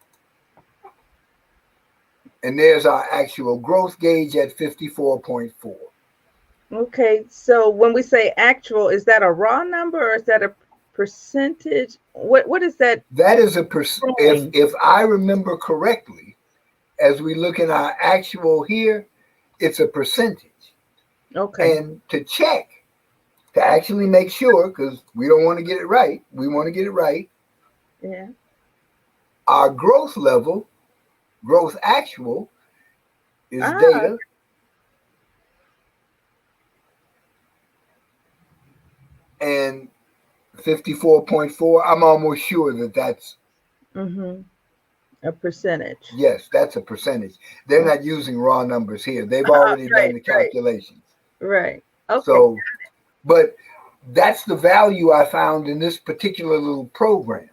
and there's our actual growth gauge at 54.4. Okay. So when we say actual, is that a raw number or is that a percentage? What is that That is showing? if I remember correctly, as we look at our actual here, it's a percentage. Okay. And to check, to actually make sure, because we don't want to get it right, we want to get it right, Yeah. our growth level, growth actual, is Ah. data, and 54.4, I'm almost sure that that's, Mm-hmm. A percentage. yes, that's a percentage. They're Oh, not using raw numbers here. They've already done right. the Right. calculations. Right. Okay. So, but that's the value I found in this particular little program.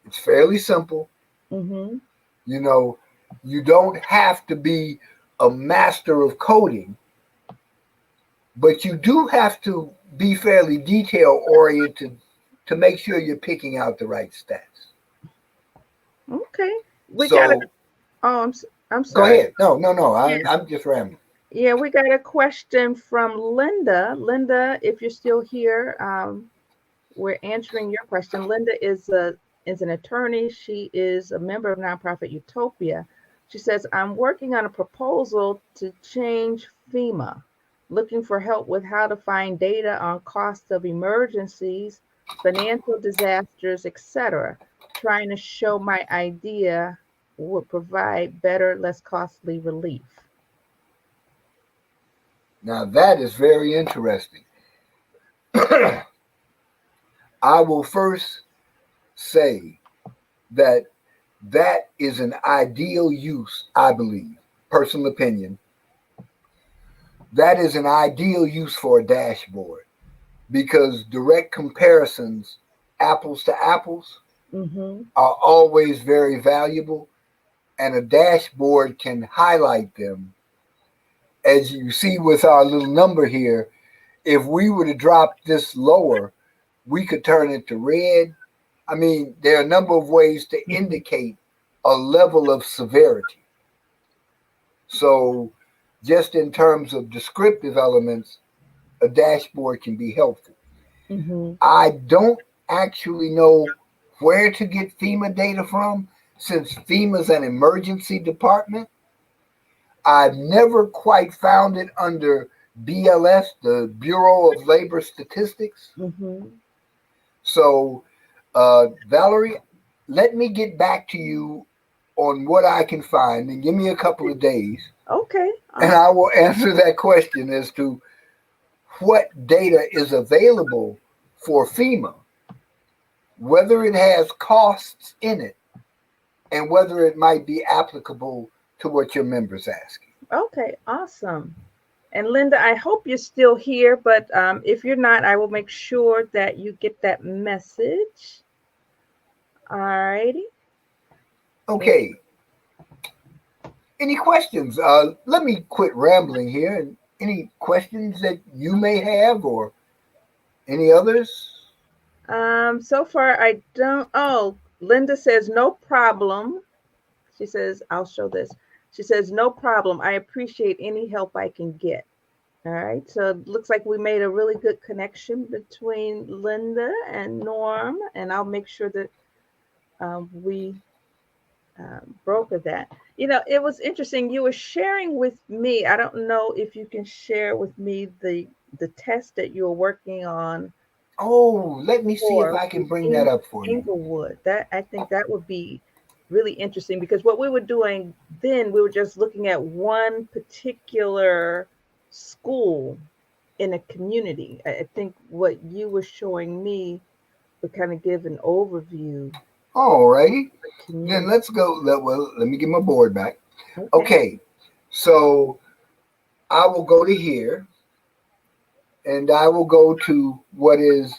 It's fairly simple. Mm-hmm. You know, you don't have to be a master of coding, but you do have to be fairly detail oriented to make sure you're picking out the right stats. Okay. We got a. So Oh, I'm go sorry. ahead. No, no, no. Yeah. I'm just rambling. Yeah, we got a question from Linda. Linda, if you're still here, we're answering your question. Linda is an attorney. She is a member of nonprofit Utopia. She says, I'm working on a proposal to change FEMA, looking for help with how to find data on costs of emergencies, financial disasters, etc. Trying to show my idea would provide better, less costly relief. Now that is very interesting. I will first say that that is an ideal use, I believe, personal opinion. That is an ideal use for a dashboard because direct comparisons, apples to apples, Mm-hmm. are always very valuable, and a dashboard can highlight them. As you see with our little number here, if we were to drop this lower, we could turn it to red. I mean, there are a number of ways to Mm-hmm. indicate a level of severity. So, just in terms of descriptive elements, a dashboard can be helpful. Mm-hmm. I don't actually know where to get FEMA data from since FEMA's an emergency department. I've never quite found it under BLS, the Bureau of Labor Statistics. Mm-hmm. So, Valerie, let me get back to you on what I can find and give me a couple of days, Okay, and awesome. I will answer that question as to what data is available for FEMA, whether it has costs in it, and whether it might be applicable to what your members asking. Okay, awesome. And Linda, I hope you're still here, but if you're not, I will make sure that you get that message. All righty. And Okay, any questions? Let me quit rambling here. And any questions that you may have, or any others? so far I don't. Oh, Linda says no problem. She says I'll show this. She says no problem. I appreciate any help I can get. All right. So it looks like we made a really good connection between Linda and Norm, and I'll make sure that we broker that. You know, it was interesting. You were sharing with me. I don't know if you can share with me the test that you were working on Oh, let me see if for I can with bring that up for you. Inglewood. That I think that would be really interesting because what we were doing then, we were just looking at one particular school in a community. I think what you were showing me would kind of give an overview. All righty. Then Community. let's go. Well, let me get my board back. Okay. Okay. So I will go to here and I will go to what is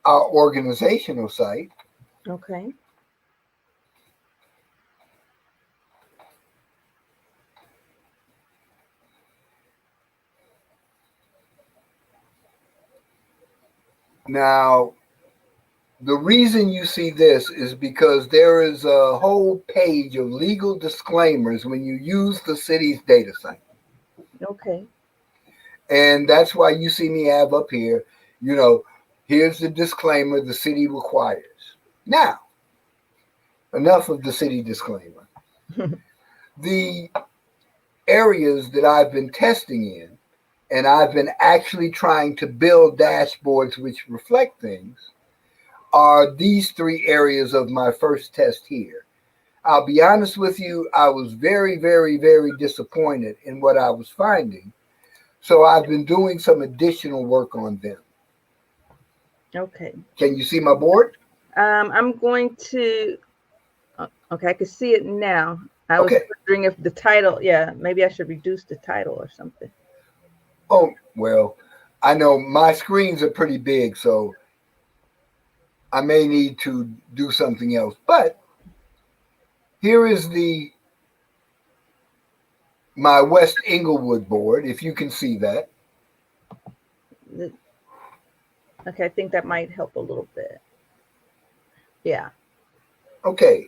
our organizational site. Okay. Now, the reason you see this is because there is a whole page of legal disclaimers when you use the city's data site. Okay. And that's why you see me have up here, you know, here's the disclaimer the city requires. Now, enough of the city disclaimer. The areas that I've been testing in, and I've been actually trying to build dashboards which reflect things, are these three areas of my first test here. I'll be honest with you, I was very, very, very disappointed in what I was finding. So I've been doing some additional work on them. Okay. Can you see my board? I'm going to. Okay, I can see it now. I was Okay. wondering if the title. Yeah, maybe I should reduce the title or something. Oh, well, I know my screens are pretty big, so I may need to do something else. But here is the my West Inglewood board, if you can see that. The- Okay, I think that might help a little bit. Yeah. Okay.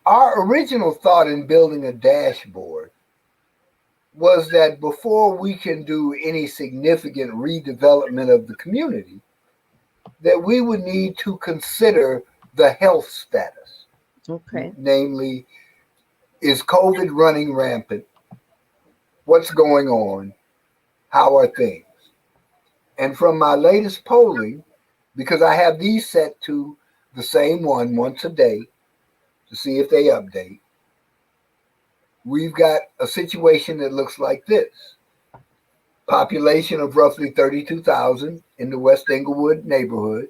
Our original thought in building a dashboard was that before we can do any significant redevelopment of the community, that we would need to consider the health status. Okay. Namely, is COVID running rampant? What's going on? How are things? And from my latest polling, because I have these set to the same one once a day to see if they update, we've got a situation that looks like this. Population of roughly 32,000 in the West Englewood neighborhood,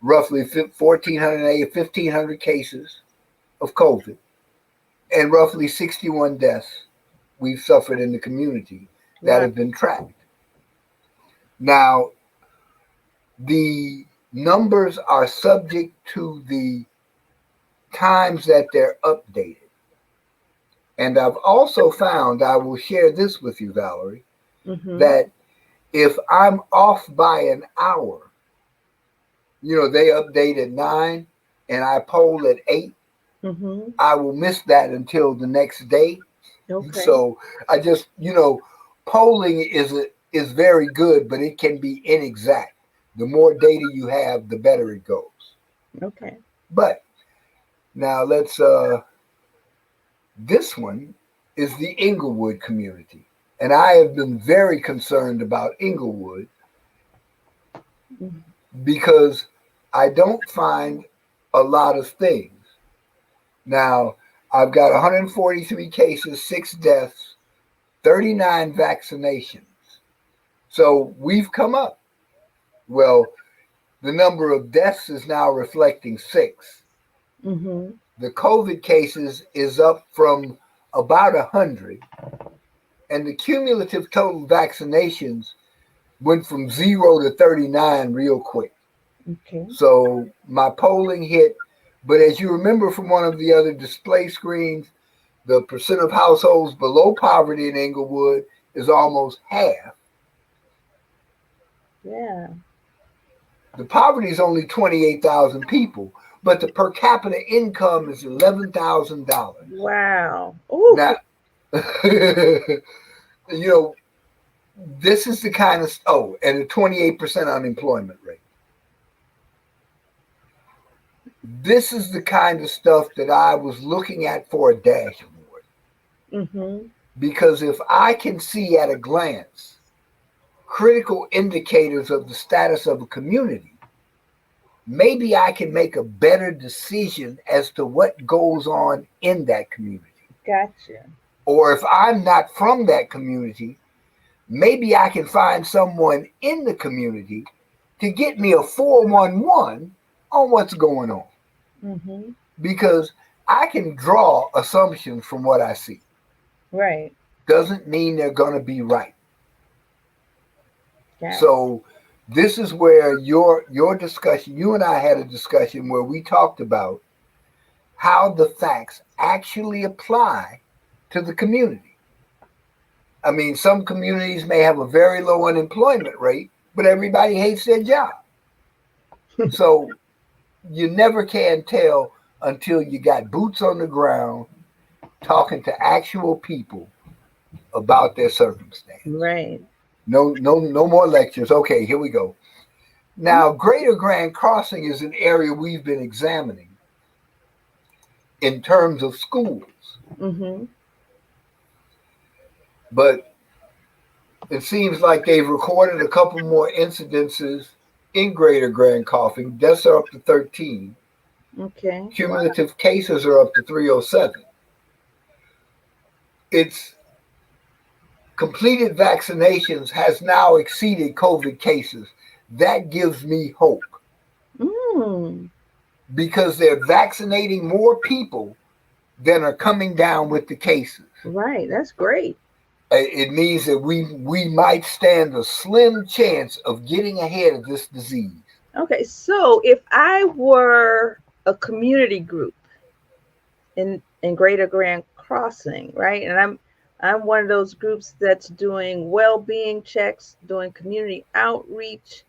roughly 1,500 cases of COVID, and roughly 61 deaths we've suffered in the community that Wow. have been tracked. Now, the numbers are subject to the times that they're updated. And I've also found, I will share this with you, Valerie, Mm-hmm. that if I'm off by an hour, you know, they update at 9 and I poll at 8, Mm-hmm. I will miss that until the next day. Okay. So I just, you know, polling is very good, but it can be inexact. The more data you have, the better it goes. Okay. But now let's this one is the Inglewood community. And I have been very concerned about Inglewood Mm-hmm. because I don't find a lot of things. Now, I've got 143 cases, 6 deaths, 39 vaccinations. So we've come up. Well, the number of deaths is now reflecting 6. Mm-hmm. The COVID cases is up from about 100. And the cumulative total vaccinations went from 0 to 39 real quick. Okay. So my polling hit. But as you remember from one of the other display screens, the percent of households below poverty in Inglewood is almost half. Yeah. The poverty is only 28,000 people, but the per capita income is $11,000. Wow. Oh. Now, you know, this is the kind of, oh, and a 28% unemployment rate. This is the kind of stuff that I was looking at for a dashboard. Mm-hmm. Because if I can see at a glance critical indicators of the status of a community, maybe I can make a better decision as to what goes on in that community. Gotcha. Or if I'm not from that community, maybe I can find someone in the community to get me a 411 on what's going on. Mm-hmm. because I can draw assumptions from what I see. Right. Doesn't mean they're going to be right. Got it. So this is where your discussion, you and I had a discussion where we talked about how the facts actually apply to the community. I mean, some communities may have a very low unemployment rate, but everybody hates their job. So you never can tell until you got boots on the ground talking to actual people about their circumstance. Right. No more lectures. Okay, here we go. Now, Greater Grand Crossing is an area we've been examining in terms of schools, Mm-hmm. but it seems like they've recorded a couple more incidences in Greater Grand Coughing. Deaths are up to 13. Okay. Wow. Cumulative cases are up to 307. Its completed vaccinations has now exceeded COVID cases. That gives me hope Mm. because they're vaccinating more people than are coming down with the cases. Right. That's great. It means that we might stand a slim chance of getting ahead of this disease. Okay. So if I were a community group in Greater Grand Crossing, right, and I'm one of those groups that's doing well-being checks, doing community outreach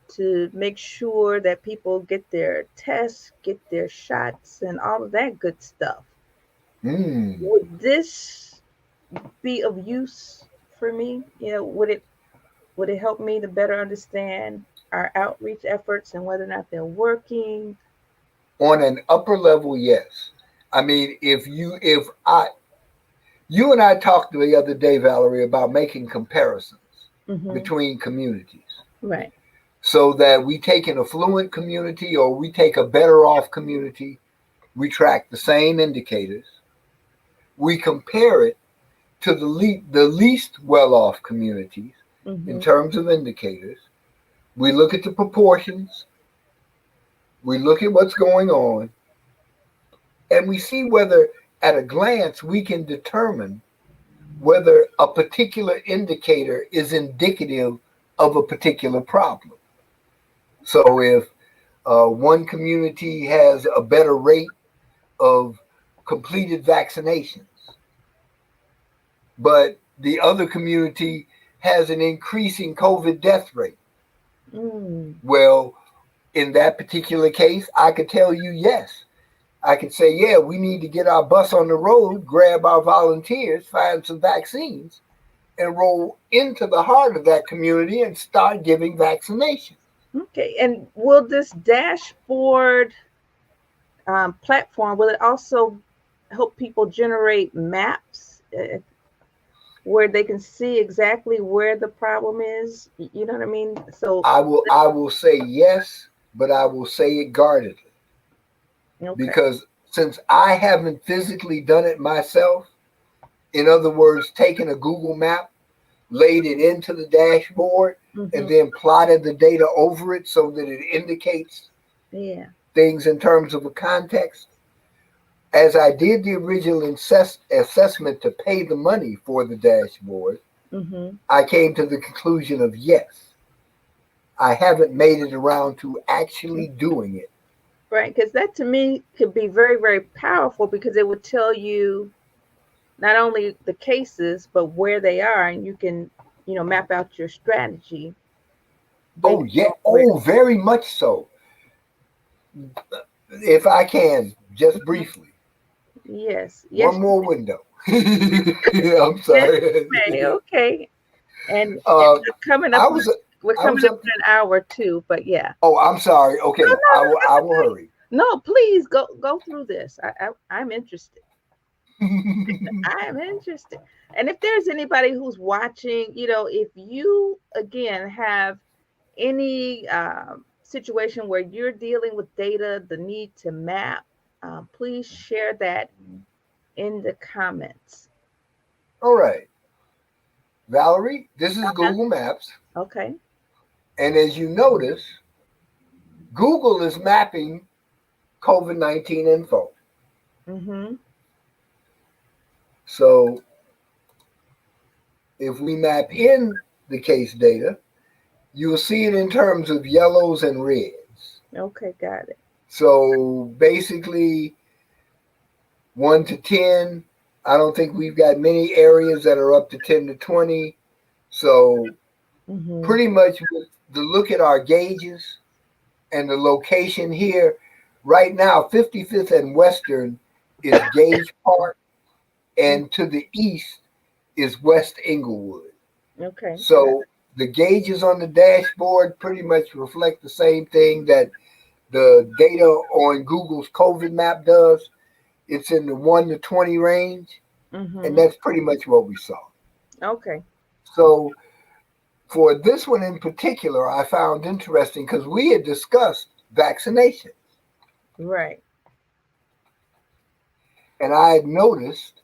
to make sure that people get their tests, get their shots, and all of that good stuff. Mm. Would this be of use for me? Would it help me to better understand our outreach efforts and whether or not they're working? On an upper level, yes. I mean, if I you and I talked the other day, Valerie, about making comparisons Hmm. between communities Right. so that we take an affluent community or we take a better off community, we track the same indicators, we compare it to the least well off communities in Hmm. terms of indicators. We look at the proportions, we look at what's going on, and we see whether at a glance we can determine whether a particular indicator is indicative of a particular problem. So if one community has a better rate of completed vaccinations, but the other community has an increasing COVID death rate, Mm. well, in that particular case, I could tell you yes. I could say, yeah, we need to get our bus on the road, grab our volunteers, find some vaccines, and roll into the heart of that community and start giving vaccinations. Okay. And will this dashboard platform will it also help people generate maps where they can see exactly where the problem is? You know what I mean? So, I will say yes, but I will say it guardedly okay. because since I haven't physically done it myself, in other words, taken a Google map, laid it into the dashboard, Hmm. and then plotted the data over it so that it indicates Yeah. things in terms of a context. As I did the original assessment to pay the money for the dashboard, Hmm. I came to the conclusion of yes. I haven't made it around to actually doing it. Right. Because that to me could be very, very powerful because it would tell you not only the cases, but where they are. And you can, map out your strategy Oh, based yeah. on where. Oh, very much so. If I can, just Mhm. briefly, Yes. one Yes, more window. I'm yes, sorry. you may. Okay. And uh, we're coming up I on was we're I coming was up up. on an hour too, but yeah. Oh, I'm sorry. No, Okay, no, no, I that's will okay. hurry. No, please go through this. I'm interested. I'm interested. And if there's anybody who's watching, if you again have any situation where you're dealing with data, the need to map, please share that in the comments. All right, Valerie. This is Uh-huh. Google Maps, Okay. and as you notice, Google is mapping COVID-19 info. Mm-hmm. So if we map in the case data, you'll see it in terms of yellows and reds. Okay, got it. So basically, 1 to 10, I don't think we've got many areas that are up to 10 to 20. So Mm-hmm. pretty much with the look at our gauges and the location here, right now, 55th and Western is Gage Park, and to the east is West Inglewood. Okay, got So the gauges on the dashboard pretty much reflect the same thing that the data on Google's COVID map does. It's in the 1 to 20 range, it. and Mm-hmm. that's pretty much what we saw. Okay. So for this one in particular, I found interesting because we had discussed vaccination, Right. and I had noticed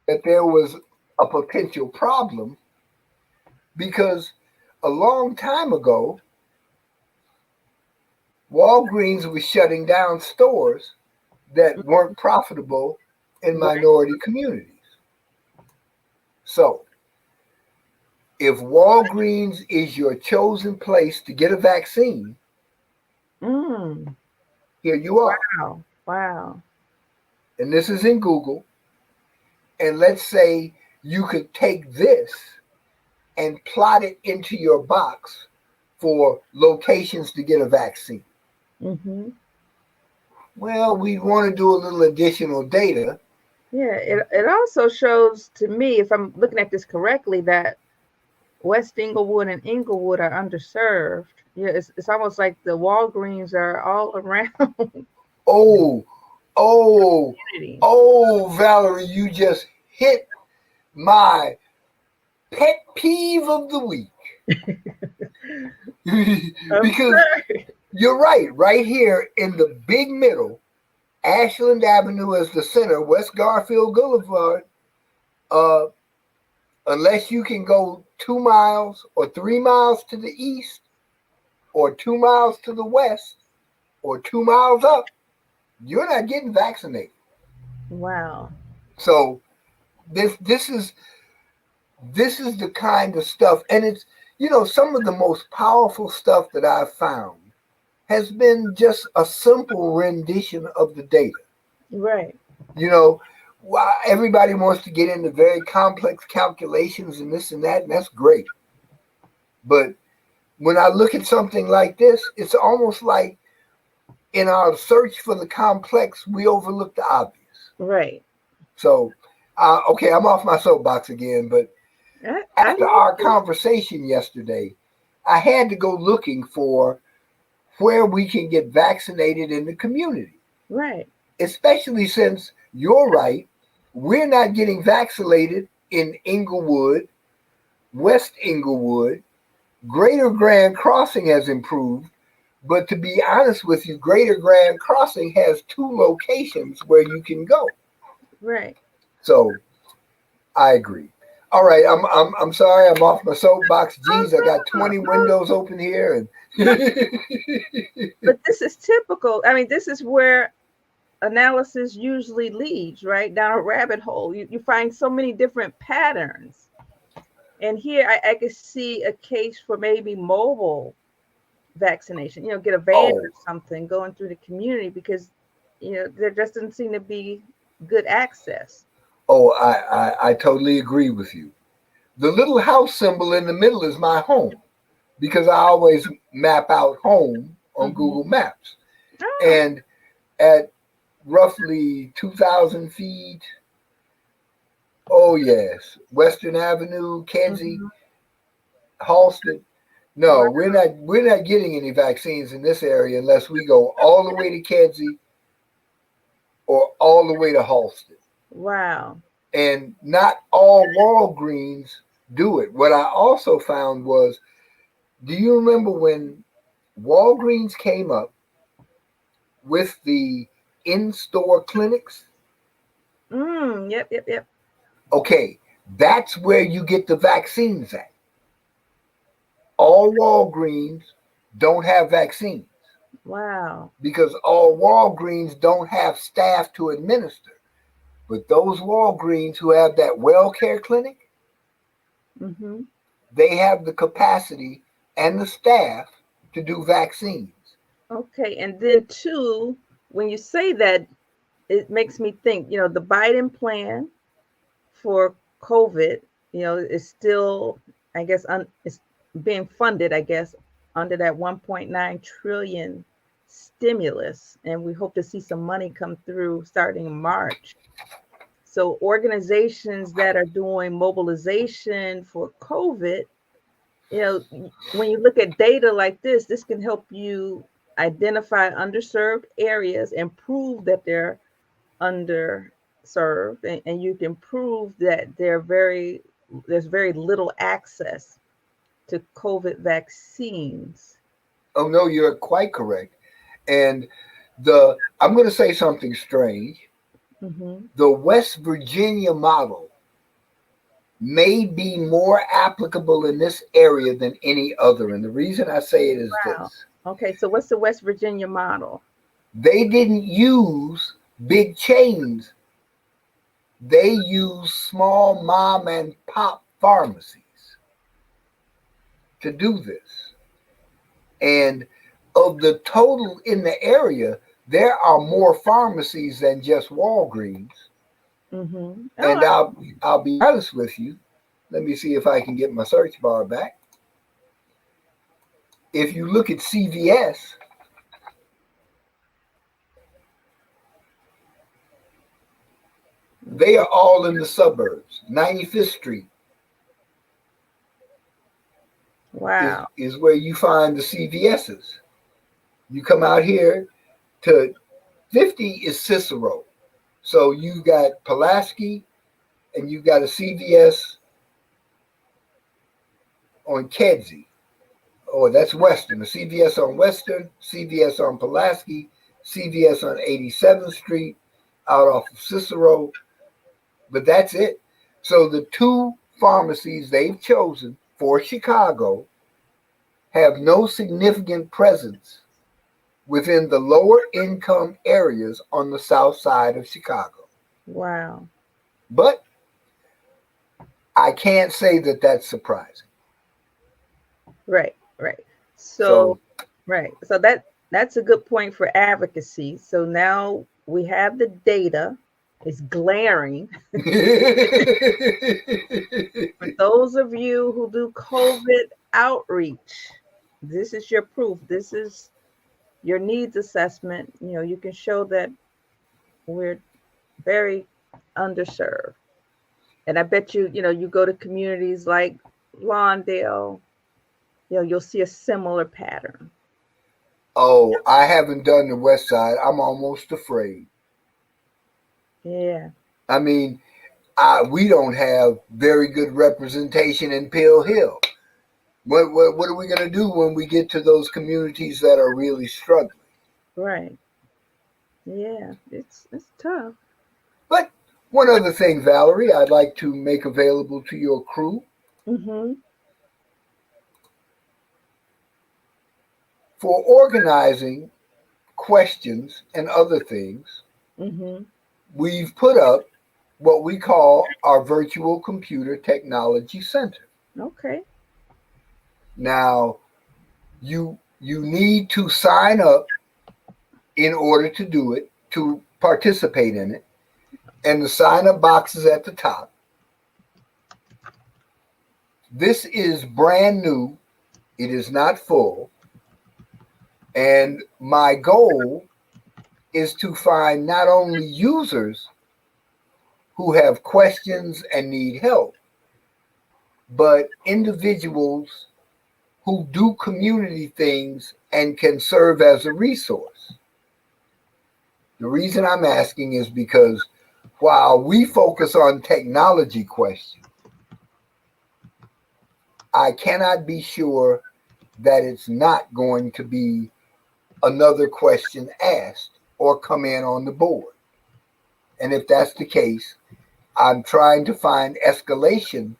that there was a potential problem because a long time ago, Walgreens was shutting down stores that weren't profitable in Right. minority communities. So if Walgreens is your chosen place to get a vaccine, Mm. here you are. Wow. Wow. And this is in Google. And let's say you could take this and plot it into your box for locations to get a vaccine. Mm-hmm. Well, we want to do a little additional data. Yeah. It also shows to me, if I'm looking at this correctly, that West Inglewood and Inglewood are underserved. Yeah, it's almost like the Walgreens are all around Oh, oh, community. oh, Valerie, you just hit my pet peeve of the week. I'm Because sorry. you're right here in the big middle, Ashland Avenue as the center, West Garfield Boulevard, uh, unless you can go 2 miles or 3 miles to the east, or 2 miles to the west, or 2 miles up, you're not getting vaccinated. Wow. So this is the kind of stuff, and it's some of the most powerful stuff that I've found has been just a simple rendition of the data. Right. You know, why everybody wants to get into very complex calculations and this and that, and that's great. But when I look at something like this, it's almost like in our search for the complex, we overlook the obvious. Right. So, okay, I'm off my soapbox again, but I after like our it. conversation yesterday, I had to go looking for where we can get vaccinated in the community, Right. especially since you're right. We're not getting vaccinated in Inglewood, West Inglewood. Greater Grand Crossing has improved, but to be honest with you, Greater Grand Crossing has 2 locations where you can go. Right. So I agree. All right, I'm sorry, I'm off my soapbox. Oh Geez, I got no, 20 no, windows open here, and no. But this is typical. I mean, this is where analysis usually leads, right? Down a rabbit hole. You find so many different patterns. And here I could see a case for maybe mobile vaccination, get a van oh, or something going through the community because, there just doesn't seem to be good access. I totally agree with you. The little house symbol in the middle is my home because I always map out home on Hmm. Google Maps. Oh, And at roughly 2,000 feet, oh yes, Western Avenue, Kenzie, hmm. Halsted. No, Wow. we're not getting any vaccines in this area unless we go all the way to Kenzie or all the way to Halsted. Wow. And not all Walgreens do it. What I also found was, do you remember when Walgreens came up with the in-store clinics? Yep, yep, yep. Okay, that's where you get the vaccines at. All Walgreens don't have vaccines. Wow. because all Walgreens don't have staff to administer. But those Walgreens who have that well care clinic, Mm-hmm. they have the capacity and the staff to do vaccines. Okay. And then two, when you say that, it makes me think, the Biden plan for COVID, is still, I guess, it's being funded, I guess, under that 1.9 trillion stimulus. And we hope to see some money come through starting in March. So organizations that are doing mobilization for COVID, when you look at data like this can help you identify underserved areas and prove that they're underserved, and you can prove that there's very little access to COVID vaccines. Oh no, you're quite correct. And the I'm going to say something strange. Hmm. The West Virginia model may be more applicable in this area than any other. And the reason I say it is Wow. this: Okay, so what's the West Virginia model? they didn't use big chains, they used small mom and pop pharmacies to do this. And of the total in the area, there are more pharmacies than just Walgreens. Hmm. And Oh, I'll be honest with you. Let me see if I can get my search bar back. If you look at CVS, they are all in the suburbs. 95th Street wow. is where you find the CVS's. You come out here to 50 is Cicero. So you got Pulaski and you got a CVS on Kedzie. Oh, that's Western. A CVS on Western, CVS on Pulaski, CVS on 87th Street, out off of Cicero. But that's it. So the two pharmacies they've chosen for Chicago have no significant presence within the lower income areas on the south side of Chicago. Wow. But I can't say that that's surprising. Right, right. So, So, right. So that's a good point for advocacy. So now we have the data. It's glaring. For those of you who do COVID outreach, this is your proof. This is your needs assessment. You can show that we're very underserved. And I bet you go to communities like Lawndale, you'll see a similar pattern. oh, I haven't done the west side. I'm almost afraid. Yeah. I mean, we don't have very good representation in Pill Hill. What are we going to do when we get to those communities that are really struggling? Right. Yeah. It's tough. But one other thing, Valerie, I'd like to make available to your crew Mhm. for organizing questions and other things. Mhm. We've put up what we call our virtual computer technology center. Okay. Now, you need to sign up in order to do it, to participate in it. And the sign up box is at the top. This is brand new. It is not full. And my goal is to find not only users who have questions and need help, but individuals who do community things and can serve as a resource. The reason I'm asking is because while we focus on technology questions, I cannot be sure that it's not going to be another question asked or come in on the board. And if that's the case, I'm trying to find escalation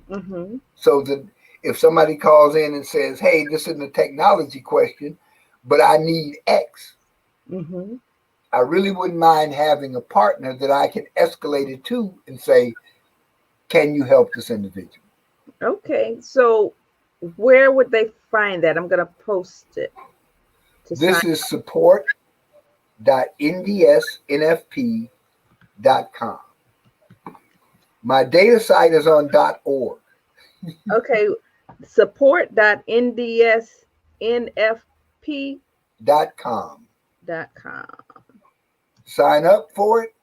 Mhm. so that if somebody calls in and says, hey, this isn't a technology question, but I need X. Mm-hmm. I really wouldn't mind having a partner that I can escalate it to and say, can you help this individual? Okay. So where would they find that? I'm gonna post it to sign. This is support.ndsnfp.com. My data site is on .org. Okay. Support.ndsnfp.com. .com. Sign up for it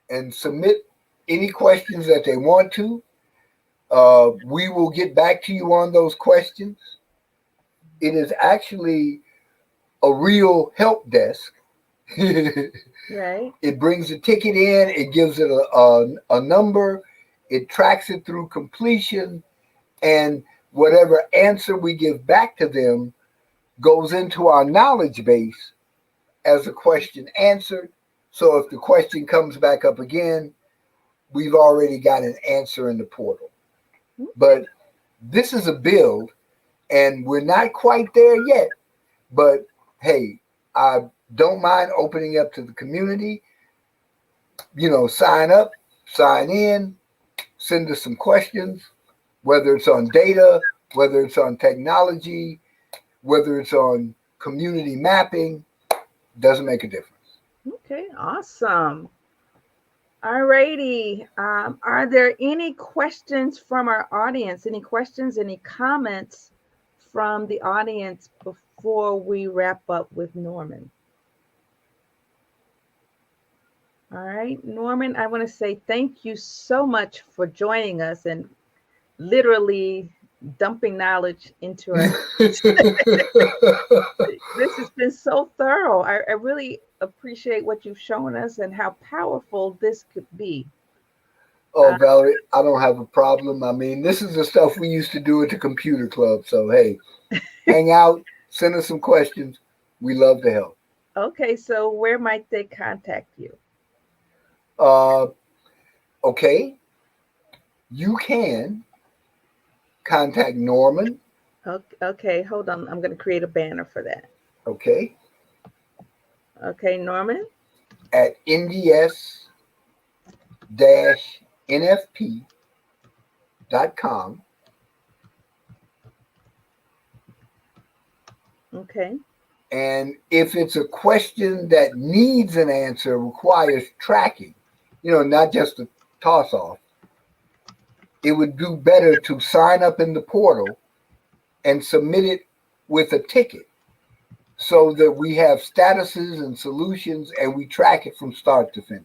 and submit any questions that they want to. We will get back to you on those questions. It is actually a real help desk. Right. It brings a ticket in, it gives it a number, it tracks it through completion, and whatever answer we give back to them goes into our knowledge base as a question answered. So if the question comes back up again, we've already got an answer in the portal. But this is a build, and we're not quite there yet. But hey, I don't mind opening up to the community. Sign up, sign in, send us some questions, whether it's on data, whether it's on technology, whether it's on community mapping, doesn't make a difference. Okay. Awesome. Alrighty. Are there any questions from our audience? Any questions, any comments from the audience before we wrap up with Norman? All right, Norman, I want to say thank you so much for joining us and literally dumping knowledge into our heads. This has been so thorough. I really appreciate what you've shown us and how powerful this could be. Oh, Valerie, I don't have a problem. I mean, this is the stuff we used to do at the computer club. So, hey, hang out, send us some questions. We love to help. Okay, so where might they contact you? Uh, okay, you can contact Norman. Okay, hold on. I'm going to create a banner for that. Okay, Okay, Norman. at nds-nfp.com. Okay. And if it's a question that needs an answer, requires tracking, not just a toss off, it would do better to sign up in the portal and submit it with a ticket so that we have statuses and solutions and we track it from start to finish.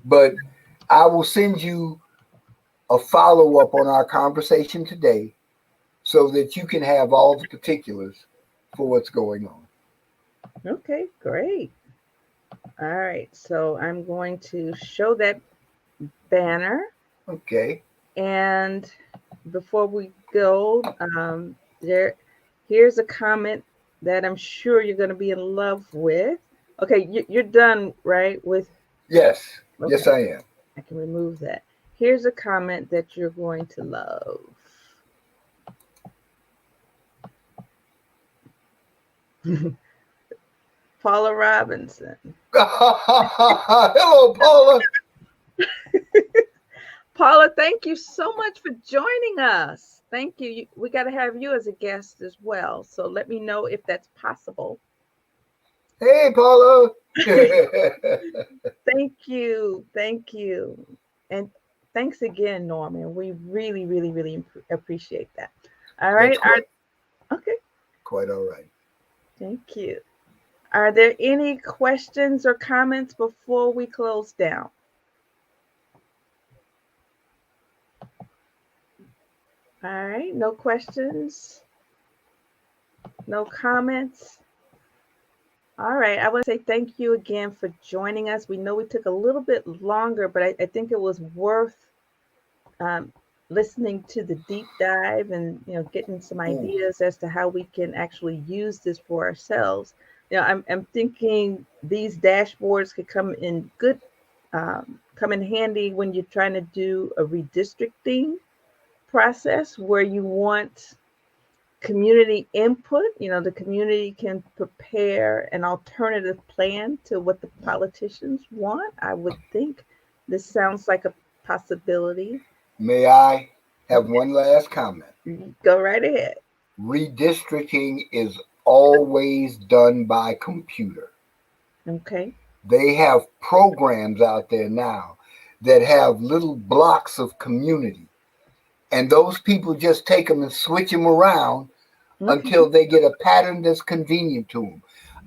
But I will send you a follow up on our conversation today so that you can have all the particulars for what's going on. Okay, great. All right, so I'm going to show that banner. Okay. And before we go, here's a comment that I'm sure you're going to be in love with. Okay, you're done, right? With Yes. okay, Yes, I am. I can remove that. Here's a comment that you're going to love. Paula Robinson. Hello, Paula. Paula, thank you so much for joining us. Thank you. We got to have you as a guest as well. So let me know if that's possible. Hey, Paula. Thank you. Thank you. And thanks again, Norman. We really, really, really appreciate that. All right. That's quite, Okay. quite all right. Thank you. Are there any questions or comments before we close down? All right. No questions. No comments. All right. I want to say thank you again for joining us. We know we took a little bit longer, but I think it was worth um, listening to the deep dive and getting some Ooh. ideas as to how we can actually use this for ourselves. I'm thinking these dashboards could come in handy when you're trying to do a redistricting process where you want community input. The community can prepare an alternative plan to what the politicians want. I would think this sounds like a possibility. May I have one last comment? Go right ahead. Redistricting is always done by computer. Okay. They have programs out there now that have little blocks of community, and those people just take them and switch them around Okay. until they get a pattern that's convenient to them.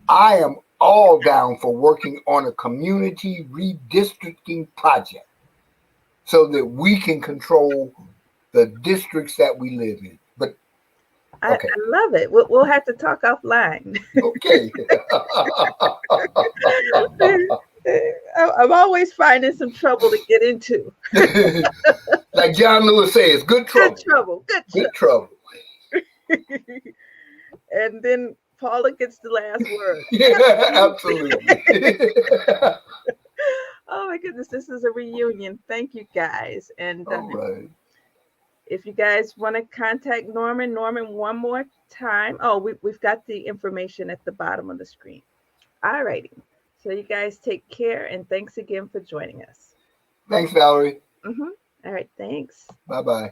I am all down for working on a community redistricting project so that we can control the districts that we live in. But okay, I love it. We'll have to talk offline. okay. I'm always finding some trouble to get into. Like John Lewis says, good Good trouble. trouble. Good Good trouble. And then Paula gets the last word. Yeah, absolutely. Oh my goodness, this is a reunion. Thank you guys. And All right. if you guys want to contact Norman, one more time. Oh, we've got the information at the bottom of the screen. All righty. So you guys take care, and thanks again for joining us. Thanks, Valerie. All right, thanks. Bye-bye.